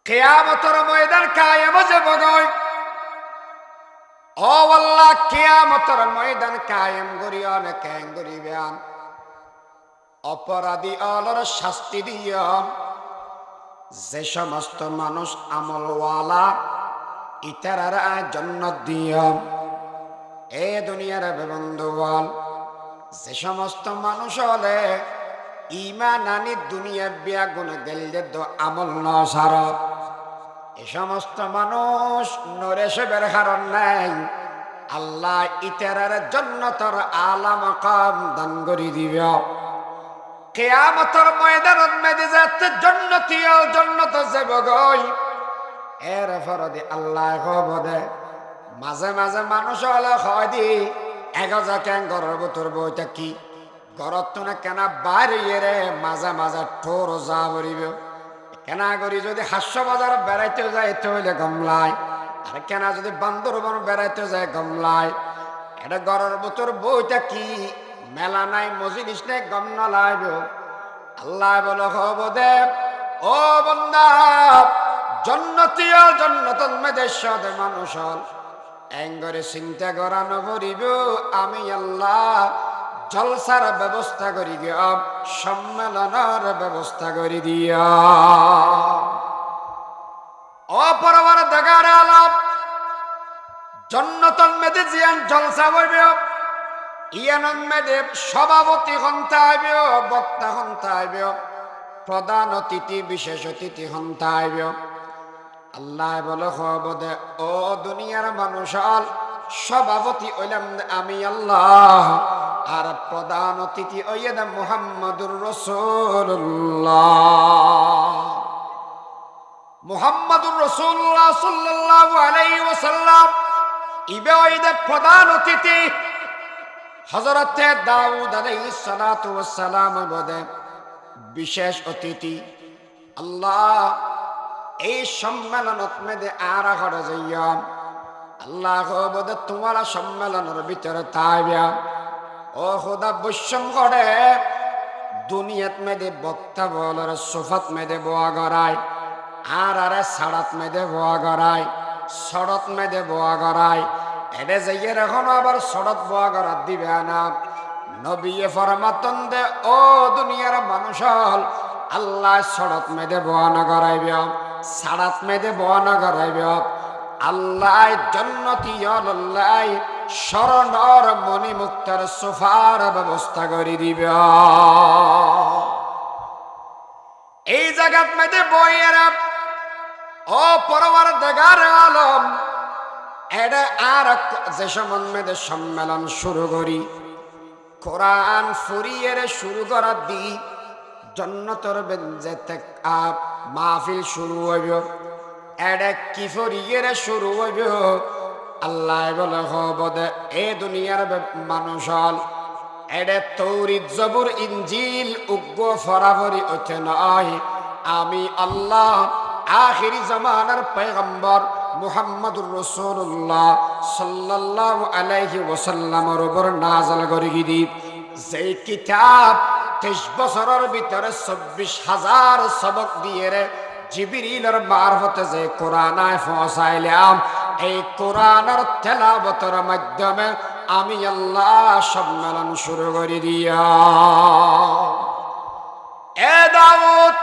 কিয়ামতের ময়দান কায়েম যাব গয়। ও আল্লাহ, কিয়ামতের ময়দান কায়েম করিও না কেন করিবেন? অপরাধী অলর শাস্তি দিও। যে সমস্ত মানুষ আমলওয়ালা ইতারারা জান্নাত দিও। এ দুনিয়ার বন্ধু বল, যে সমস্ত মানুষ হলে ইমান আনি দুনিয়া বিয়া গুণ গেলে তো আমল ন সার, এ সমস্ত মানুষ নরেশের কারণ নাই। আল্লাহ ইতারার জান্নাতের আলা মাকাম দান করি দিব। কিয়ামতের ময়দানত মেদে যাতে জান্নাতীয় জান্নাত যাব গই। এর ফরদে আল্লাহ খবরে মাঝে মাঝে মানুষ হলে হয় দি এগজা কেন ঘরের ভিতর বইটা কি ঘরত তো না কেনা বাইরে রে মাঝে মাঝে ঠোর যা বলিব। কেনা করি যদি হাস্য বাজার বেড়াইতে যায় এতে হইলে গমলায়, আর কেনা যদি বান্দরবন বেড়াইতে যায় গমলায়। এটা ঘরের ভিতর বইটা কি মেলা নাই মজলিস নাই গম না লাইব। আল্লাহ বলো খবদে ও বন্দা, জন্নতীয় জন্নতন মেদেশদ মানুষ এঙ্গরে চিন্তা করানো করিব। আমি আল্লাহ জলসার ব্যবস্থা করি গিয়া, সম্মেলনের ব্যবস্থা করি দিয়া। অপরবার দেখার আলাপ জন্নতন মেদে জিয়ান জলসা হইবে। ইয়ানন মেদে সভাপতি হন্তা হইবে, বক্তা হন্তা হইবে, প্রধান অতিথি বিশেষ অতিথি হন্তা হইবে। আল্লাহ বলে খবদে ও দুনিয়ার মানুষ সভাপতি হইলাম আমি আল্লাহ, আর প্রধান অতিথি ওইদা মুহাম্মদুর রাসূলুল্লাহ। মুহাম্মদুর রাসূলুল্লাহ সাল্লাল্লাহু আলাইহি ওয়াসাল্লাম ইবে ওইদা প্রধান অতিথি। হযরত দাউদ আলাইহিস সালাতু ওয়াস সালাম বলে বিশেষ অতিথি। আল্লাহ এই সম্মেলনত মেদে আর ঘরে যাইয়া আল্লাহ বলে তোমার সম্মেলনের ভিতরে তাইবা। ও খোদা বৈষম করে দুনিয়াত মেদে বক্তা বলার সোফাত মেদে বোয়া গড়ায়, আর আরে সাড়াত মেদে বোয়া গড়ায়, সড়ত মেদে বোয়া গড়ায়। এডে যাইয়ে এখন আবার সড়ত বোয়া গড়াত দিবে না। নবী ফরমাতন দে ও দুনিয়ার মানুষ আল্লাহ সড়ত মেদে বোয়া না গড়াইবে, সাড়াত মেদে বোয়া না গড়াইবে। আল্লাহ জন্নতি আল্লাহ শরণর মণিমুক্তার সোফার ব্যবস্থা করে দিবে। এই জায়গাত মেদে বইয়ের ও পরবার দেগার আলম এটা আর যে সমন মেদে সম্মেলন শুরু করি কোরআন ফুরিয়ের শুরু করার দি জন্নতর বেঞ্জেতে মাহফিল শুরু হইব। এটা কি ফুরিয়ের শুরু হইব? আল্লাহ বলে হবদে এ দুনিয়ার মানুষ এটা তৌরিত জবুর ইনজিল উগ্র ফরাফরি ওঠে নয়। আমি আল্লাহ আখিরি জামানার পয়গম্বর মুহাম্মদুর রাসূলুল্লাহ সাল্লাল্লাহু আলাইহি ওয়াসাল্লামের উপর নাযিল করি দিব। যেই কিতাব 23 বছরের ভিতরে 24,000 সবক দিয়ে রে জিবরিলের মারফতে যে কোরআন পৌঁছাইলাম, এই কোরআনের তেলাওয়াতের মাধ্যমে আমি আল্লাহ সম্মেলন শুরু করে দিয়া। এ দাউদ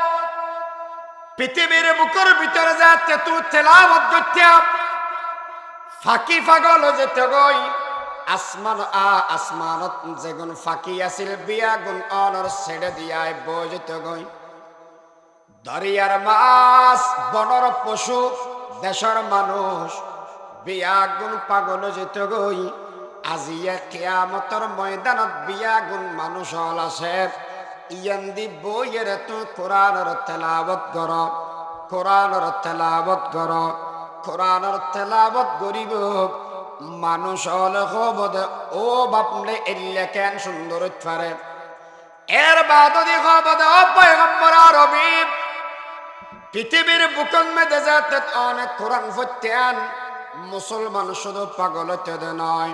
পৃথিবীর বুকের ভিতরে যাতে তুই তেলাওয়াত করতে ফাঁকি পাগল যেতে গই। আসমানত যেগুন ফাঁকি আছিল বিয়া গুণ অনর ছেড়ে দিয়ায় বই যেতে গই। দরিয়ার মাছ বনর পশু দেশের মানুষ বিয়া গুণ পাগল যেতে গই। আজিয়া কিয়ামতের ময়দানত বিয়া গুণ মানুষ হল আছে। ইয়ান্দি বইয়ের তুই কোরআনের তেলাওয়াত কর, কোরআনের তেলাওয়াত কর, কোরআনের তেলাওয়াত করিব। মানুষ হলে খবদে ও বাপলে এলে কেন সুন্দর পারে। এর বাদ খবদে ও পয়গম্বর আরবি পৃথিবীর বুকন মেদে যাতে অনেক কোরআন ফত্যান মুসলমান শুধু পাগল হতে নয়,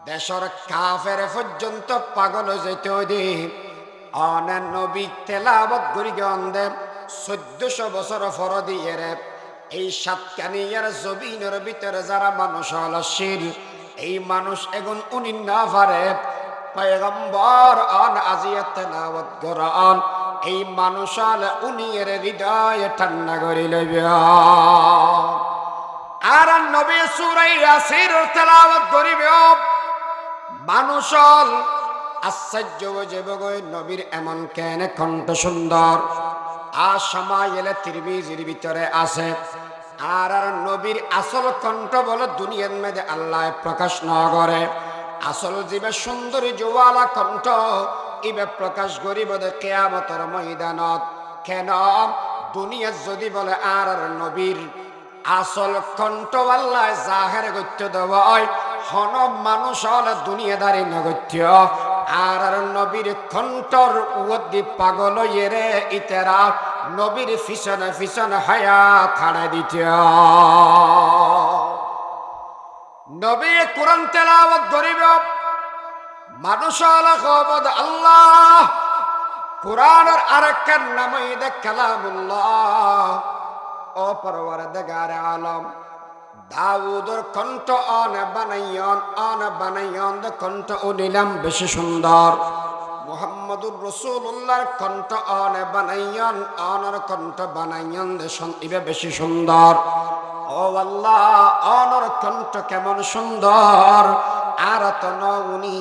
দেশের কাফের পর্যন্ত পাগল যেতে দি। অনেক নবী তেলাওয়াত করি গন্ধে 1400 বছর ফরদিয়ে রে এই সাতকানিয়ার জমিনের ভিতরে যারা মানুষ অলসির এই মানুষ এখন উনি না পারে পয়গম্বর আন আজিয়াত তেলাওয়াত কোরআন এই মানুষ আলে উনি এর হৃদয় ঠান্ডা করে লইবে আর নবী সূরা ইয়াসিন তেলাওয়াত করিবে মানুষ আশ্চর্য যাবে গো নবীর এমন কেন কণ্ঠ সুন্দর আর সামাইলে তিরমিজির ভিতরে আছে আর নবীর আসল কণ্ঠ বলে দুনিয়ার মধ্যে আল্লাহ প্রকাশ না করে আসল জীবে সুন্দরী জোয়ালা কণ্ঠ ইবে প্রকাশ করিব কিয়ামতের ময়দানত কেন দুনিয়া যদি বলে আর নবীর আসল কণ্ঠ আল্লাহ জাহের গত্য দেওয়ায় হন মানুষ হলে দুনিয়াদারি নগত্য আর নবীর কণ্ঠর উদ্দি পাগল এরে ইতেরা নবীর ফিসনে ফিসনে হায়া খাড়া দিত নবী কোরআন তেলাওয়াত করিব মানুষ হলে খবর আল্লাহ কোরআনের আরেকটা নামই দে কালামুল্লাহ ও পরওয়ারদিগার আলম দাউদের কণ্ঠ অন বানাইয়ন কণ্ঠ ও নিলাম বেশি সুন্দর মুহাম্মদুর রাসূলুল্লাহর কণ্ঠ অন বানাইয়ন অনর কণ্ঠ বানাইয়ন ইবে বেশি সুন্দর ও আল্লাহ অনর কণ্ঠ কেমন সুন্দর আর তো উনি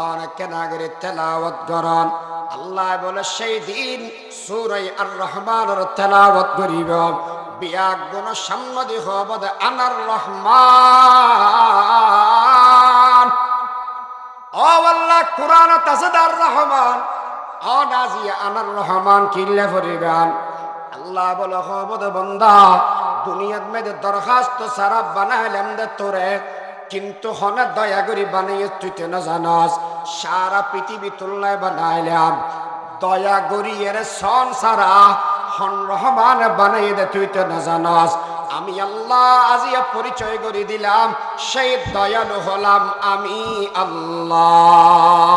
অনেক নাগরিক তেলাওয়াত করেন আল্লাহ বলে সেই দিন সূরা আর রহমানের তেলাওয়াত করিব বিয়াক গুণ সামনে দিব বদে আনার রহমান ও আল্লাহ কোরআন তাসদার রহমান ও নাজিয়া আনার রহমান কিল্লে ফরিবান আল্লাহ বলে বদে বান্দা দুনিয়ার মধ্যে দরখাস্ত সারা বানাইলাম দে তোরে কিন্তু হনে দয়া করি বানাইয়ে তুই তো না জানাস সারা পৃথিবী তুলনায় বানাইলাম দয়া করি এর সন সারা হন রহমান বানাই দে তুই তো না জানাস আমি আল্লাহ আজিয়া পরিচয় করে দিলাম সেই দয়ালু হলাম আমি আল্লাহ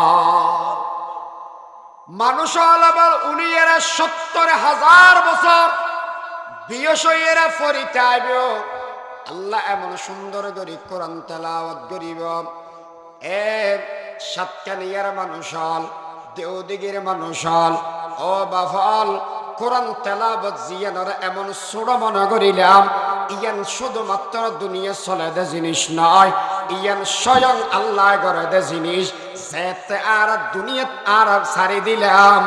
মানুষ আলাবার উনি এরা 70,000 বছর বিয়সইয়েরা ফরিতে আইব আল্লাহ এমন সুন্দর করে কোরআন তেলাওয়াত করিব এ সাতকানিয়ার মানুষ হল দেওদিগির মানুষ হল ও বাফল কোরআন তেলাওয়াত জিয়ানর এমন ছোড় মনে করিলাম ইয়ান শুধুমাত্র দুনিয়া চলে দে জিনিস নয় ইয়ান স্বয়ং আল্লাহ করে দে জিনিস যেতে আর দুনিয়াত আর ছাড়ি দিলাম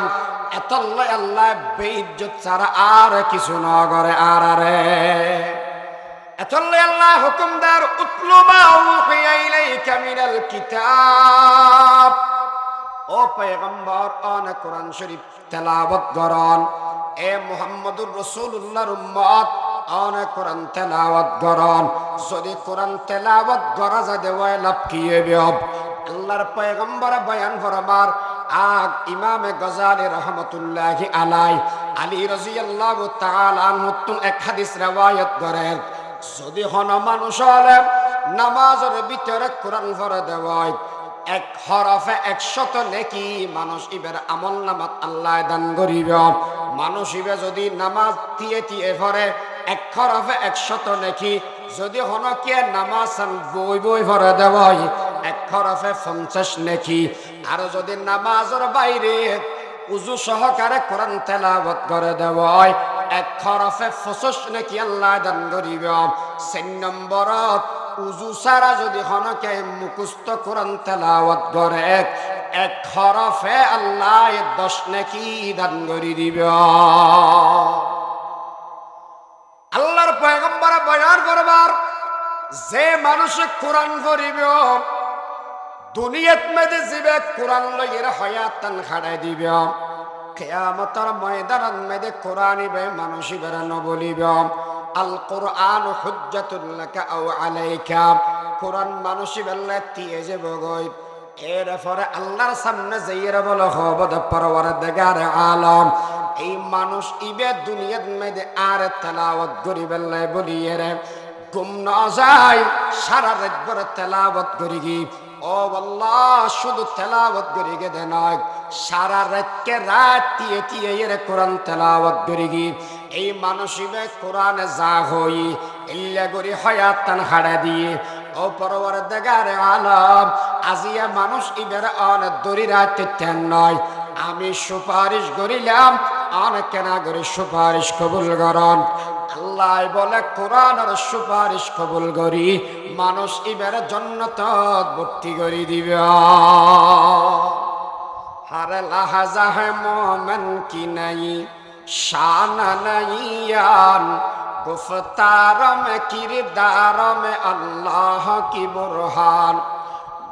এত আল্লাহ বেইজ্জত ছাড়া আর কিছু না করে আর রে এতলে আল্লাহ হুকুমদার উতলু মা উহিয়া ইলাইকা মিনাল কিতাব ও পয়গম্বর আন কোরআন শরীফ তেলাওয়াত করন এ মুহাম্মদুর রাসূলুল্লাহর উম্মত আন কোরআন তেলাওয়াত করন যদি কোরআন তেলাওয়াত করা যায় দেওয়ায় লাভ কি হবে আল্লাহর পয়গম্বর বয়ান ফরমার আগ ইমামে গজালি রহমাতুল্লাহি আলাই আলী রাদিয়াল্লাহু তাআলা আনহু এক হাদিস riwayat করেন যদি হন মানুষ হলে নামাজের ভিতরে কোরআন পড়ে দেওয়ায় এক হরফে 100 নেকি মানুষ ইবের আমল নামাত আল্লাহ দান করিব মানুষ ইবে যদি নামাজ দিয়ে পড়ে এক হরফে 100 নেকি যদি হন কে নামাজ বই পড়ে দেওয়ায় এক হরফে 50 নেকি আর যদি নামাজের বাইরে উজু সহকারে কোরআন তেলাওয়াত করে দেওয়ায় এক হরফে 65 নেকি আল্লাহ দান করিব 3 নম্বরত উজু সারা যদি হনকে মুখস্থ কোরআন তেলাওয়াত করে এক হরফে আল্লাহ 10 নেকি দান করে দিব আল্লাহর পয়গম্বর বয়ান করবার যে মানুষ কোরআন পড়িব দুনিয়াত মধ্যে জীবে কোরআন লইয়ের হায়াতান খাড়াই দিব কিয়ামতের ময়দানত মধ্যে কোরআন ইবে মানুষ ইবের ন বলিব আল কোরআন হুজ্জাতুল লাকা আও আলাইকা কোরআন মানুষ ইবেল্লে দিয়ে যাব গই এর পরে আল্লাহর সামনে যাইরা বলো হবদ পরওয়ারদিগার আলম এই মানুষ ইবে দুনিয়াত মধ্যে আর তেলাওয়াত করিবেল্লে বলিয়ে রে ঘুম না যায় সারা রাত ভর তেলাওয়াত করি ও আল্লাহ শুধু তেলাওয়াত করি গেদে নয়, সারা রাতকে রাত দিয়ে দিয়ে এর কোরআন তেলাওয়াত করি গি এই মানসিবে কোরআনে যা হই ইল্লা করি হায়াতান হাড়া দিয়ে ও পরওয়ারদিগার আলম আজিয়া মানুষ ইবের অনেক দরি রাত তেন নয় আমি সুপারিশ করিলাম অনেক কেনা করে সুপারিশ কবুল করন। আল্লাহ বলে কোরআনের সুপারিশ কবুল করি মানুষ ইবের জান্নাত ভর্তি করে দিবে। हर लहजा है मोमन की नई शान नईयान गुफ्तार में किरदार में अल्लाह की बुरहान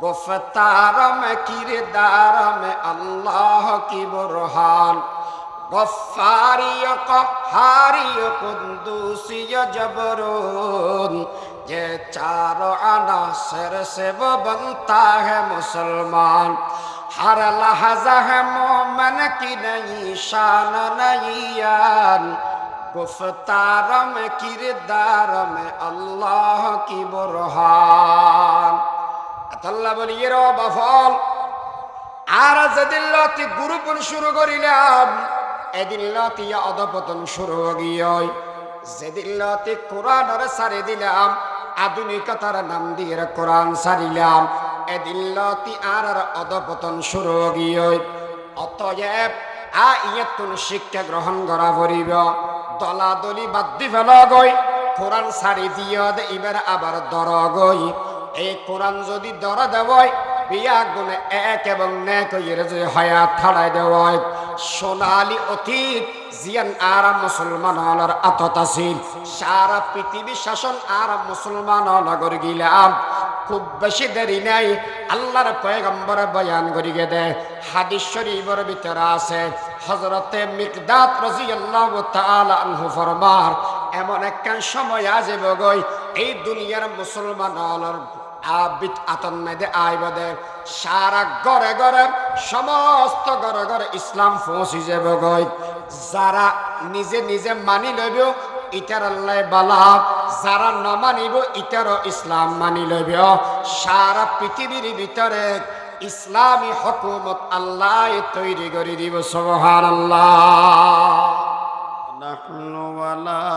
गुफ्तार में किरदार में अल्लाह की बुरहान गफ्फारी क़हारी कुद्दूसी जबरून ये चारों अनासर से वो बनता है मुसलमान। हर लहजा है मोमन की नई शान नईयान गुफ्तार में किरदार में अल्लाह की बुरहान। अल्लाह बोलिए रो बफल আর যেদিন লতি গুরুপন শুরু করিলাম এদিন লতি অধপতন শুরু গিয়ে যেদিন লতি কোরআনের সারি দিলাম আধুনিকতার নাম দিয়ে কোরআন সারিলাম এদিন লতি আর অধপতন শুরু গিয়ে। অতএব ইয়তুন শিক্ষা গ্রহণ করা পড়িব দলাদলি বাদ দি ফেল গই কোরআন সারি দিয়ে এবার আবার দর গই এই কোরআন যদি দর দেবই বিয়া গুণে এক এবং নেক যদি হায়াত ছাড়াই দেওয়ায় সোনালি অতীত জিয়ান আর মুসলমান হলার আতত আছিল সারা পৃথিবী শাসন আর মুসলমান নগর গিলাম খুব বেশি দেরি নাই আল্লাহর পয়গম্বর বয়ান করিয়ে দে হাদিস শরীফের ভিতরে আছে হযরতে মিকদাদ রাদিয়াল্লাহু তাআলা আনহু ফরমান এমন একখান সময় আসবে গই এই দুনিয়ার মুসলমান হলার আবিত আতন মেদে আইবদে সারা ঘরে ঘরে সমস্ত ঘরে ঘরে ইসলাম পৌঁছি যাব গই যারা নিজে নিজে মানি লইব ইটার আল্লাহ বালা যারা না মানিব ইটারও ইসলাম মানি লইব সারা পৃথিবীর ভিতরে ইসলামী হুকুমত আল্লাহ তৈরি করে দিব সুবহানাল্লাহ। نحن ولا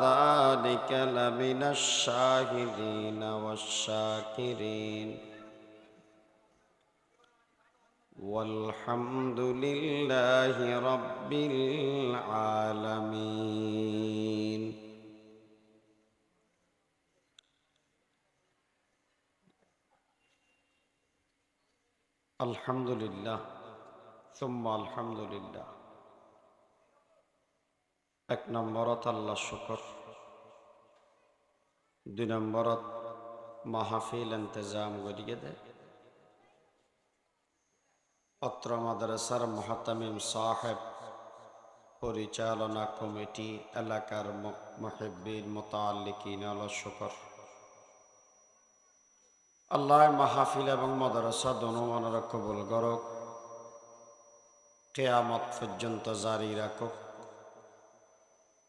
ذلك لمن الشاهدين والشاكرين والحمد لله رب العالمين। الحمد لله ثم الحمد لله। এক নম্বরত আল্লাহ শুকর, দুই নম্বরত মাহফিল ইন্তজাম করিয়ে দেয় অত্র মাদ্রাসার মুহতামিম সাহেব পরিচালনা কমিটি এলাকার মুহিব্বিন মুতাআল্লিকিন আল্লাহ শুকর আল্লাহ মাহফিল এবং মাদ্রাসা দোনো মনের কবুল করুক কিয়ামত পর্যন্ত জারি রাখুক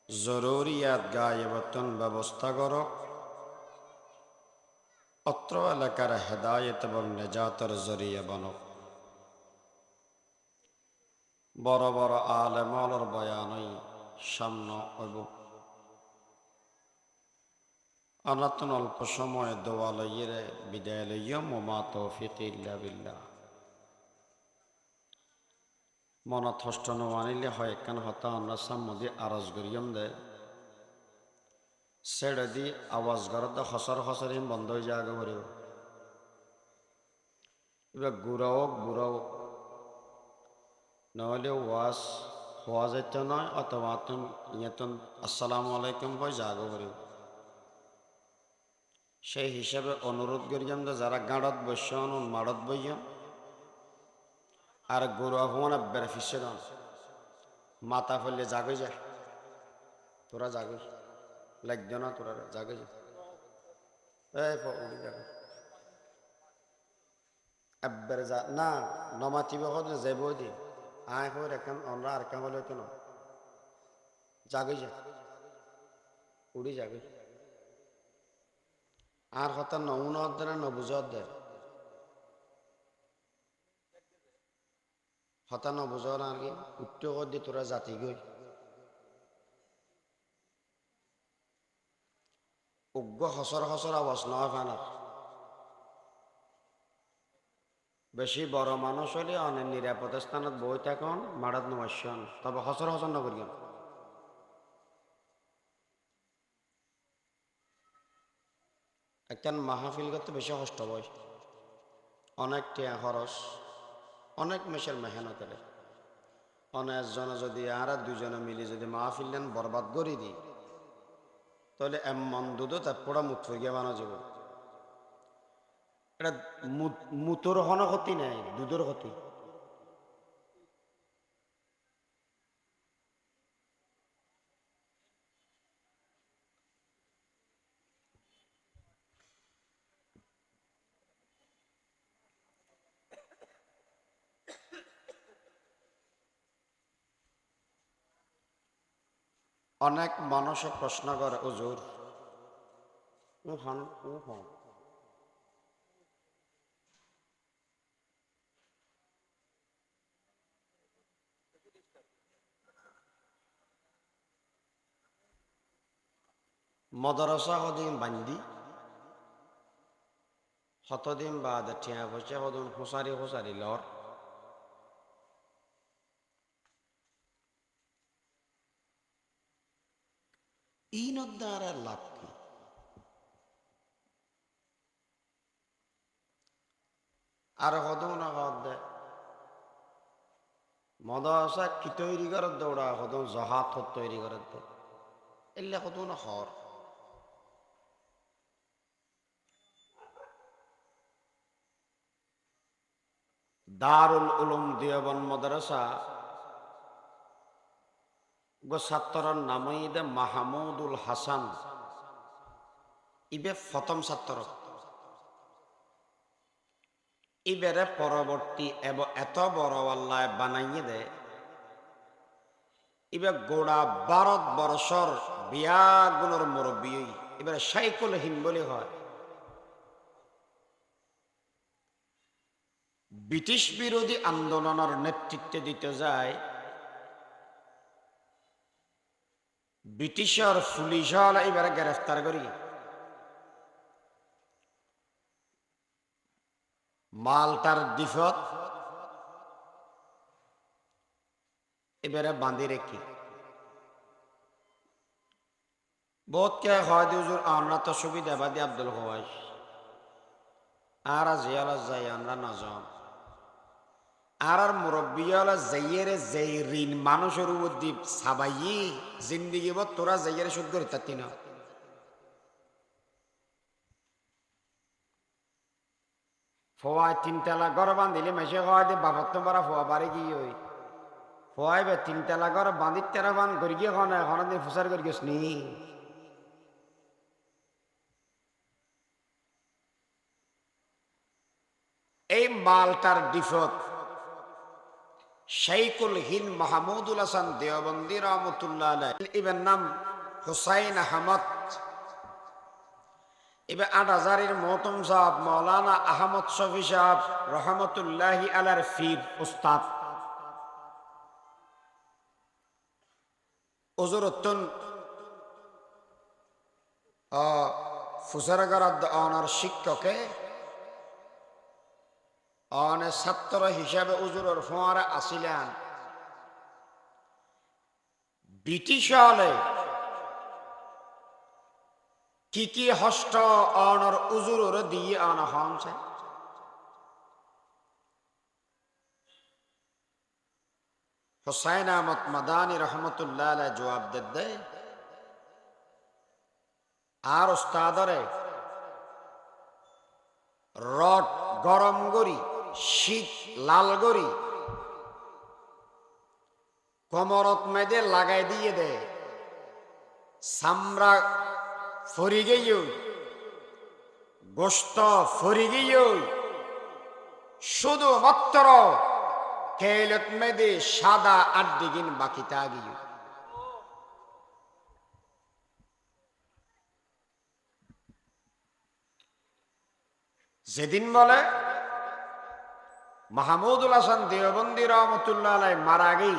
জরুরিয়াত গায়েবতন ব্যবস্থা করো অত্র এলাকার হেদায়েত এবং নেজাতের জরিয়া বানো বড় বড় আলেমর বয়ানই সামনে হইব আনাতন অল্প সময় দোয়া লইয়ে বিদায় লইয়া মা তৌফিক ইল্লা বিল্লাহ। মনত হষ্ট নমানিলে হয় একখান হতা আমরা সাম্মদি আরজ করিয়াম দে সেড়ে দি আওয়াজ ঘরত হসর হসরিম বন্ধ হয়ে যাগে ভরিব এবার গুড়াও বুড়াও নহলে ওয়াজ হওয়া যাইত নয় অথবা তুমি ইয়েতন আসসালামু আলাইকুম বই জাগো ভরিব সেই হিসাবে অনুরোধ করিয়াম যে যারা গাঁড়ত বসন মাড়ত বইয়াম আর গরু আহ্বান বেড়ে ফিসে দান মাথা ফেললে জাগে যায় তোরা জাগে লাগছ না তোরা জাগে যা একবারে যা না নমাতিব হলে যাইব দি আয় হয়ে এখন আমরা আর কাম হলে কেন জাগে যা উড়ি যাবে আর কথা নমুনা দেয় না বুঝার দেয় কথা নবুঝ না আর কি উত্তর দি তোরা জাতি গই উগ্র হসর হসর আওয়াজ নয় ফানার বেশি বড় মানুষ হলে অনেক নিরাপদ স্থানত বই থাকুন মারাত নমাসন তবে হসর হসর নগরিয়ন একটা মাহফিল করতে বেশি কষ্ট বই অনেক টিয়া খরচ অনেক মেশের মেহনতের অনেকজনে যদি আর দুজনে মিলে যদি মাহফিল নেন বরবাদ করে দিই তাহলে এমন দুধও তার পোড়া মুখ ফিরিয়ে বানা যাব এটা মুতোর হন ক্ষতি নাই দুধের ক্ষতি অনেক মানুষ প্রশ্ন করে হুজুর মদরসা হদিন বান্দি হতদিন বাদ টিয়া পয়সা হদিন হুঁসারি হুঁসারি লর ইনত দ্বারা লাভ কি আর হদন হদ মদরসা কি তৈরি করার দৌড়া হদন জহাত তৈরি করার দে এলে হদন হর দারুল উলুম দেওবন্দ মাদ্রাসা গো ছাত্রর নামই দে মাহমুদুল হাসান ইবে প্রথম ছাত্র ইবেরে পরবর্তী এবং এত বড় আল্লাহ বানাইয়ে দে ইবে গোড়া ভারত বর্ষর বিয়াগুলোর মুরব্বী এবারে সাইকুল হিন বলে হয় ব্রিটিশ বিরোধী আন্দোলনের নেতৃত্ব দিতে যায় ব্রিটিশের পুলিশ হল এবারে গ্রেফতার করি মালটার দিফত এবারে বাঁধি রেখি বহুত কে হয় হুজুর আমরা তো সুবিধা বাদী আব্দুল হওয়াইস আর জিয়াল যাই আমরা না যাম আর মুরব্বী হল যাইয়ের যেই ঋণ মানুষের উদ্দীপ সাবাই জিন্দিগি বত তোরা যাইয়ের সুদ করে তাতি না ফোয়ায় তিনতলা ঘর বাঁধিলে মেসে হয় দে বাপত তোমারা ফোয়া বাড়ি গিয়ে ওই ফোয়াই বে তিনতলা ঘর বাঁধি তেরা বান করি গিয়ে এখন দিন ফুসার করি গেছ নি এই মালটার ডিফত শাইকুল হিন্দ মাহমুদুল হাসান দেওবন্দি রহমতুল্লাহ ইবের নাম হুসাইন আহমদ এবার ৮,০০০-এর মহতম সাহেব মৌলানা আহমদ শফি সাহেব রহমতুল্লাহি আলার ফির উস্তাদ ওজুরত্তন ফুসারগর অনার শিক্ষকে অনে ছাত্র হিসাবে উজুরের ফোয়ারা আসিলেন ব্রিটিশ হলে কি হস্ত অনর উজুর দিয়ে আনা হনছে হুসাইন আহমদ মাদানী রহমতুল্লাহ আলাইহি জবাব দে আর উস্তাদরে রড গরম গরি শীত লাল গরি কোমরত মেদে লাগাই দিয়ে দে সামরা ফরি গেই গোস্ত ফরি গেই শুধুমাত্র কেলত মেদে সাদা আড্ডিগিন বাকি তাগিয়ে যেদিন বলে মাহমুদুল হাসান দেওবন্দি রহমতুল্লাহ আলাইহি মারা আগেই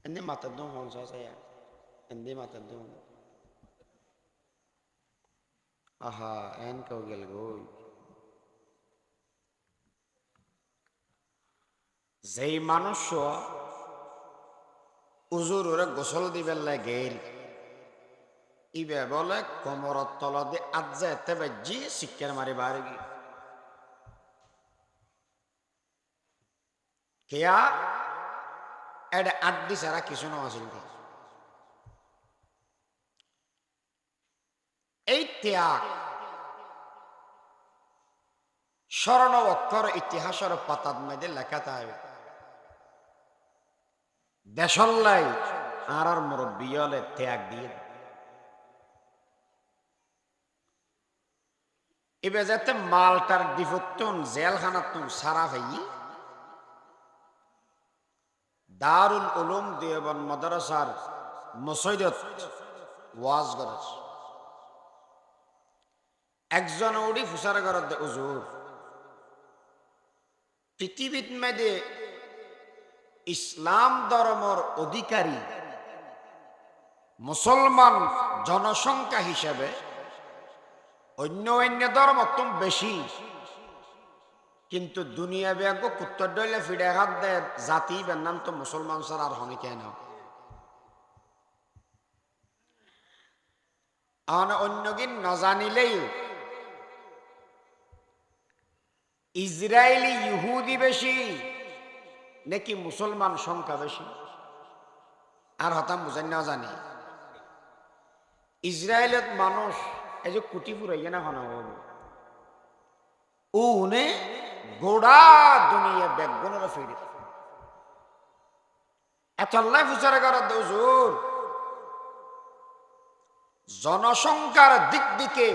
এনে মাতাদুম হনসা saya এনে মাতাদুম আহা এন কো গেল গই যেই মানুষ উজুর ওরে গোসল দিবেন লাগেল ইবে বলে কোমরত তল দিয়ে আজ্জা এতে বাজি শিক্ষার মারি বাড়ি গিয়ে কেয়া এটা আড্ডি ছাড়া কিছু না আসিল এই ত্যাগ স্মরণ অক্ষর ইতিহাসের পাতার মধ্যে লেখা থাকবে দেশল্লাই আর মুরব্বী হলে ত্যাগ দিয়ে এবার যাতে মালটার ডিফুতুন জেলখানাতুন সারা ভাই দারুল উলুম দেওবন্দ মাদ্রাসার মসজিদত ওয়াজ করে একজন উড়ি ফুসার ঘরত হুজুর পৃথিবীর মধ্যে ইসলাম ধর্মের অধিকারী মুসলমান জনসংখ্যা হিসেবে অন্য অন্য ধর্ম তুম বেশি কিন্তু দুনিয়া ব্যাগ কুত্তর ডলে ফিডে হাত দেয় জাতি বেনাম তো মুসলমান সার আর হনে কেন অন্যগিন ন জানিলেই ইসরায়েলি ইহুদি বেশি নাকি মুসলমান সংখ্যা বেশি আর হতাম বুঝেন না জানি ইসরায়েলত মানুষ এই যে কুটি ফুরাইয়া না হন উনে গোড়া দুনিয়া বেগুনের ফিরে এতল্লাই ফুচারে করার দৌজুর জনসংখ্যার দিক দিকে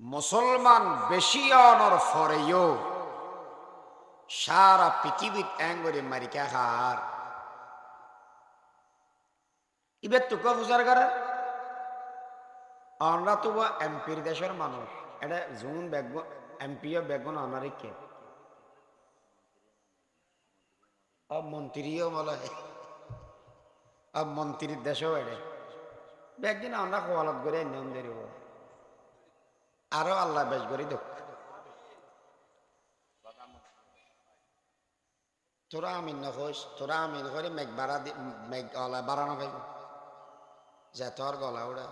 মুসলমান বেশি অনর ফরেও সারা পৃথিবীর অ্যাঙ্গরে মারিকা হার ইবে তুকা ফুচার করে আমরা তো এমপির দেশের মানুষ এটা জুন বেগুন এমপিও বেগুন অনারিকে মন্ত্রীও বলে মন্ত্রীর দেশেও এড়ে একদিন আমরা কোয়ালত করে নিয়ম দেব আরো আল্লাহ বেশ করি দুঃখ তোরা আমিন নখোস তোরা আমিন করে মেঘ বাড়া মেঘ গলা বাড়ানো খাইব যে তোর গলা ওরা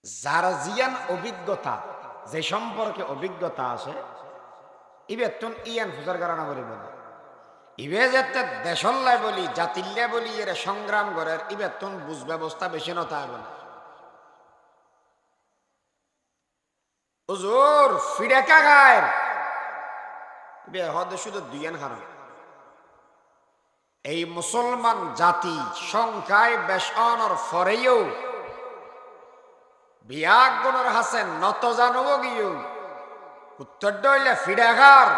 যার জিয়ান অভিজ্ঞতা যে সম্পর্কে অভিজ্ঞতা আছে ইবে তুন ইয়ান ফুজার কারণে বলি বলে ইবে যেতে দেশল্লাই বলি জাতিল্লা বলি এর সংগ্রাম করার ইবে তুন বুঝ ব্যবস্থা বেশি নতা বলে হুজুর ফিরে কাগায় ইবে হদে শুধু দুইয়ান হারাম এই মুসলমান জাতি সংখ্যায় বেশ অনর ফরেও বিয়াক গুণর হাসেন নত জানব গিয়েও উত্তর দইলে ফিডাঘার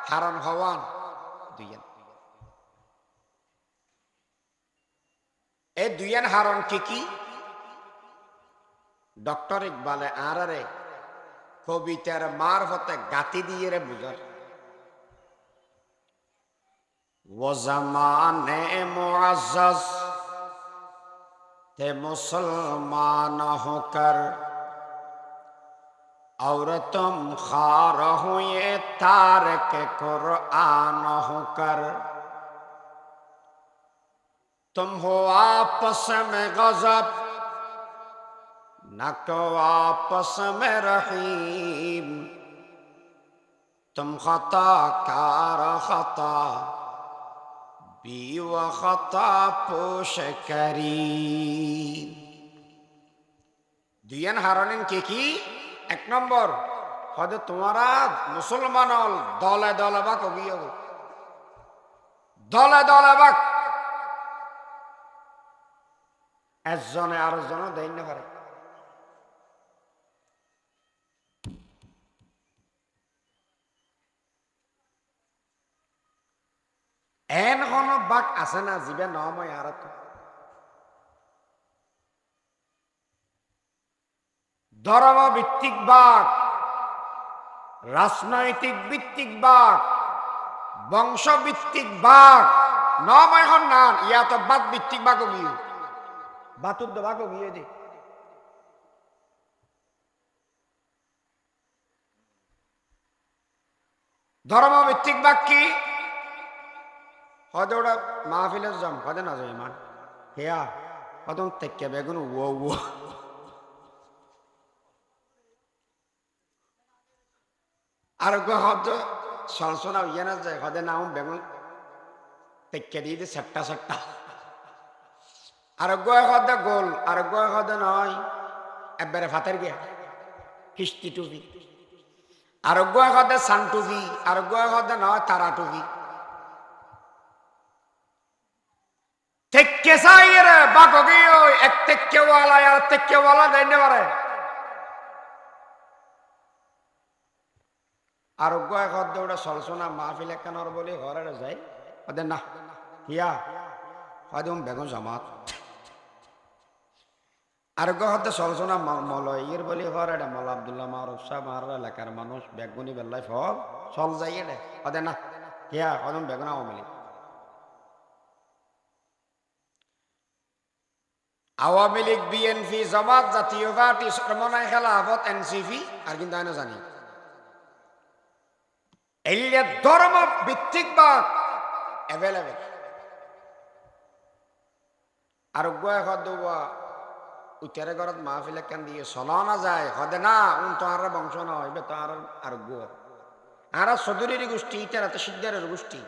হারান হওয়ান দুইয়ান এই দুইয়ান হারণ কি ডক্টর ইকবালে আরে কবিতার মারফতে গাতি দিয়ে রে বুঝার वो ज़माने मुअज़्ज़ज़ थे मुसलमान होकर और तुम खार हुए तारक कुरान होकर तुम हो आपस में गज़ब न को आपस में रहीम तुम खता कार खता বিওয়া খতা পোষ করি দুইয়ান হারানেন কি এক নম্বর হয়তো তোমারা মুসলমান দলে দলে বা কবি দলে দলে বা একজনে আরেকজনে দেয় না পারে এন কোন বাক আছে না জিবে নময় আর ধর্মভিত্তিক বাক, রাজনৈতিক ভিত্তিক বাক, বংশভিত্তিক বাক নয় এখন নান ইয়া তো বাদ ভিত্তিক বাক গিয়ে বাতুর বাক গিয়ে দে ধর্মভিত্তিক বাক কি হয়তো ওটা মাহফিলে যাম হয়তো না যাই মান হেয়া হয়তো তেকে বেগুন ও ও আর হয়তো সলসনা ইয়ে না যায় হয়তো নাম বেগুন তেকে দিয়ে দে সেট্টা সেট্টা আর হয়তো গোল আর হয়তো নয় একবারে ফাতের গিয়া কিস্তি টুপি আর হয়তো সান টুপি আর হয়তো নয় তারা টুপি তেকে চাই রে বাক গিয়ে এক তেকেওয়ালা আর তেকেওয়ালা দেয় পারে আর হয়তো ওটা সলসনা মাহফিল একখানোর বলে ঘরে যায় ওদের না হিয়া হয়তো বেগুন জামাত আর হয়তো সলসনা মলয়ের বলে ঘরে মল আব্দুল্লাহ মারুফ সাহেব আর এলাকার মানুষ বেগুনি বেল্লাই ফল চল যাই রে ওদের না হিয়া হয়তো বেগুন আওয়ামী আওয়ামী লীগ বিএনপি জামাত জাতীয় পার্টি সরমনায় খেলাফত এনসিপি আর কিন্তু আমি জানি এই ধর্ম ভিত্তিক বাক অ্যাভেলেবেল আর উত্তরে ঘরত মাহফিল কেন দিয়ে চলা না যায় হদে না তোমার বংশ নয় তোমার আর আর চৌধুরীর গোষ্ঠী ইটার সিদ্ধারের গোষ্ঠী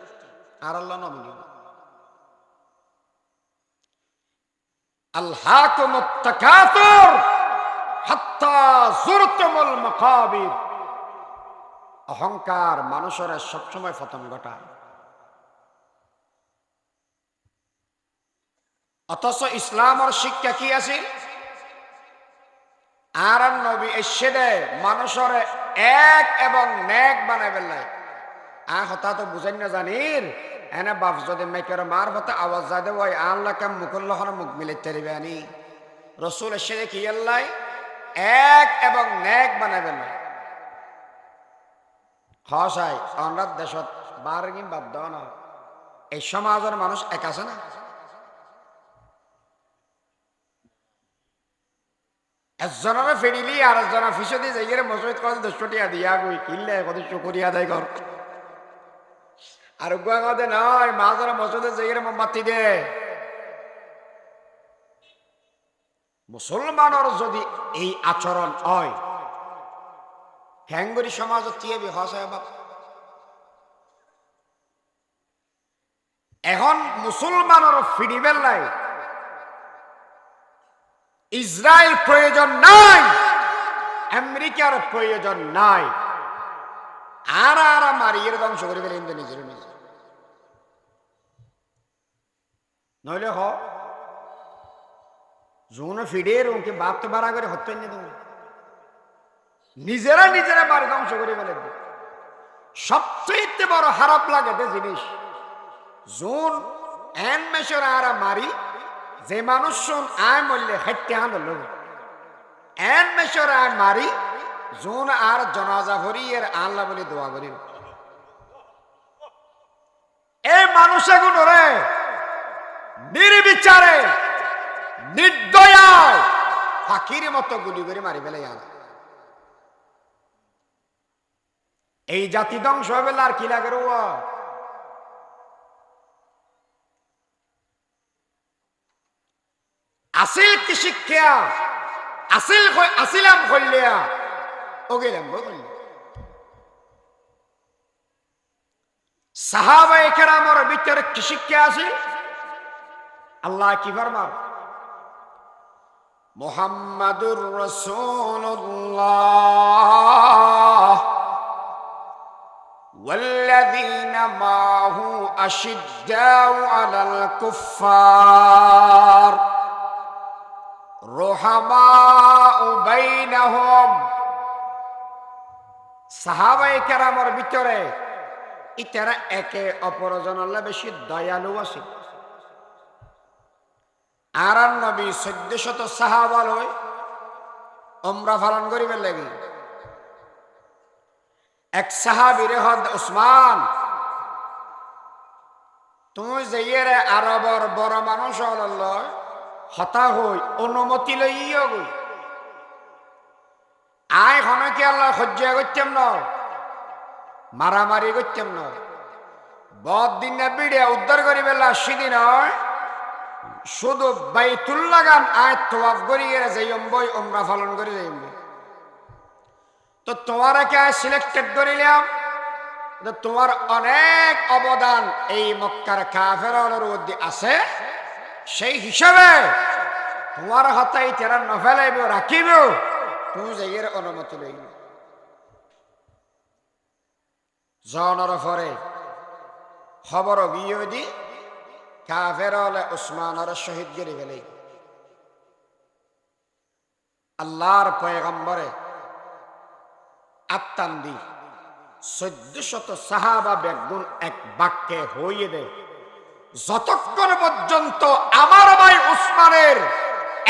আর আল্লাহ নমিনি আলহাকুমুত তাকাতুর হাত্তা যুরতুমুল মাকাবির অহংকার মানুষের সবসময় পতন ঘটায় অথচ ইসলামের শিক্ষা কি আছে আর নবী এসে দেয় মানুষের এক এবং নেক বানাই বেলায় কথা তো বুঝেন না জানির এনে বাপ যদি মেকের মার হতে আওয়াজ যা দেব আল্লাহ কাম মুকুল্লাহর মুখ মিলে তেরিবে আনি রসুল এসে কি আল্লাহ এক এবং নেক বানাই বেলায় হসাই আমরা দেশত বারগিন বাদ দেওয়া না এই সমাজের মানুষ এক আছে না একজনের ফেরিলি আর একজনের ফিসদি যাইয়ে মসজিদ কত 200 দিয়া গই কিনলে কত শুকরিয়া আদায় কর আর গুয়াতে নয় মাঝরা মসজিদে যাইয়ে মোমবাতি দে মুসলমানের যদি এই আচরণ হয় হ্যাঙ্গরি সমাজ টিয়ে হসায় বাপ এখন মুসলমানের ফিরিবেল নাই ইসরায়েল প্রয়োজন নাই আমেরিকার প্রয়োজন নাই আর আর মারিয়ে ধ্বংস করে ফেলে নিজের নিজে নইলে হ জোন ফিডের ওকে বাপ তো বাড়া করে হত্যা নিয়ে তুমি নিজেরা নিজেরা বাড়ি ধ্বংস করে ফেলে সবচেয়ে বড় খারাপ লাগে জিনিস জোন এন মেশর আর মারি যে মানুষ আয় মরলে হেঁটে হাঁদল এন মেশর আয় মারি জোন আর জনাজা ভরি এর আল্লাহ বলে দোয়া করি এই মানুষগুলো রে নির্বিচারে নির্দয়ায় ফাঁকির মতো গুলি করে মারি ফেলে এই জাতি ধ্বংস হবে আর কি লাগে আসিল কি শিক্ষা আসিলাম করলিয়া ও গেলাম সাহাবায়ে কেরামের ভিতরে কি শিক্ষা আছে আল্লাহ কি ফরমান মুহাম্মাদুর রাসূলুল্লাহ والذين معه أشداء على الكفار رحماء بينهم সাহাবায়ে কেরামের ভিতরে ইতারা একে অপরজনের বেশি দয়ালু আছে আর নবী 1400 সাহাবা লয় উমরা পালন করিবার লাগি এক সাহাবীরে হদ উসমান তুমি যাইয়ে আরবর বড় মানুষ হল হতা হই অনুমতি লইয়া গই আয় কি আল্লাহ সহ্য করতাম ন মারামারি করতাম ন বদ দিন না বিড়ে উদ্ধার করি বেলা সেদিন হয় শুধু বাইতুল্লাহ গান আয় তোয়াফ করিয়ে যাইম বই উমরা পালন করে যাইম তো তোমার কে সিলেক্টেড করিলাম তোমার অনেক অবদান এই মক্কার কাফেরদের মধ্যে আছে সেই হিসাবে তোমার হাতেই তেরা নফেলাইব রাখিব তুমি যাইয়ের অনুমতি লইব জনের পরে খবর গিয়ে দি কাফেরলে উসমানের শহীদ গিরি ফেলে আল্লাহর পয়গম্বরে আত্মান দি 1400 সাহাবা বেগুন এক বাক্যে হইয়ে দেয় যতক্ষণ পর্যন্ত আমার ভাই উসমানের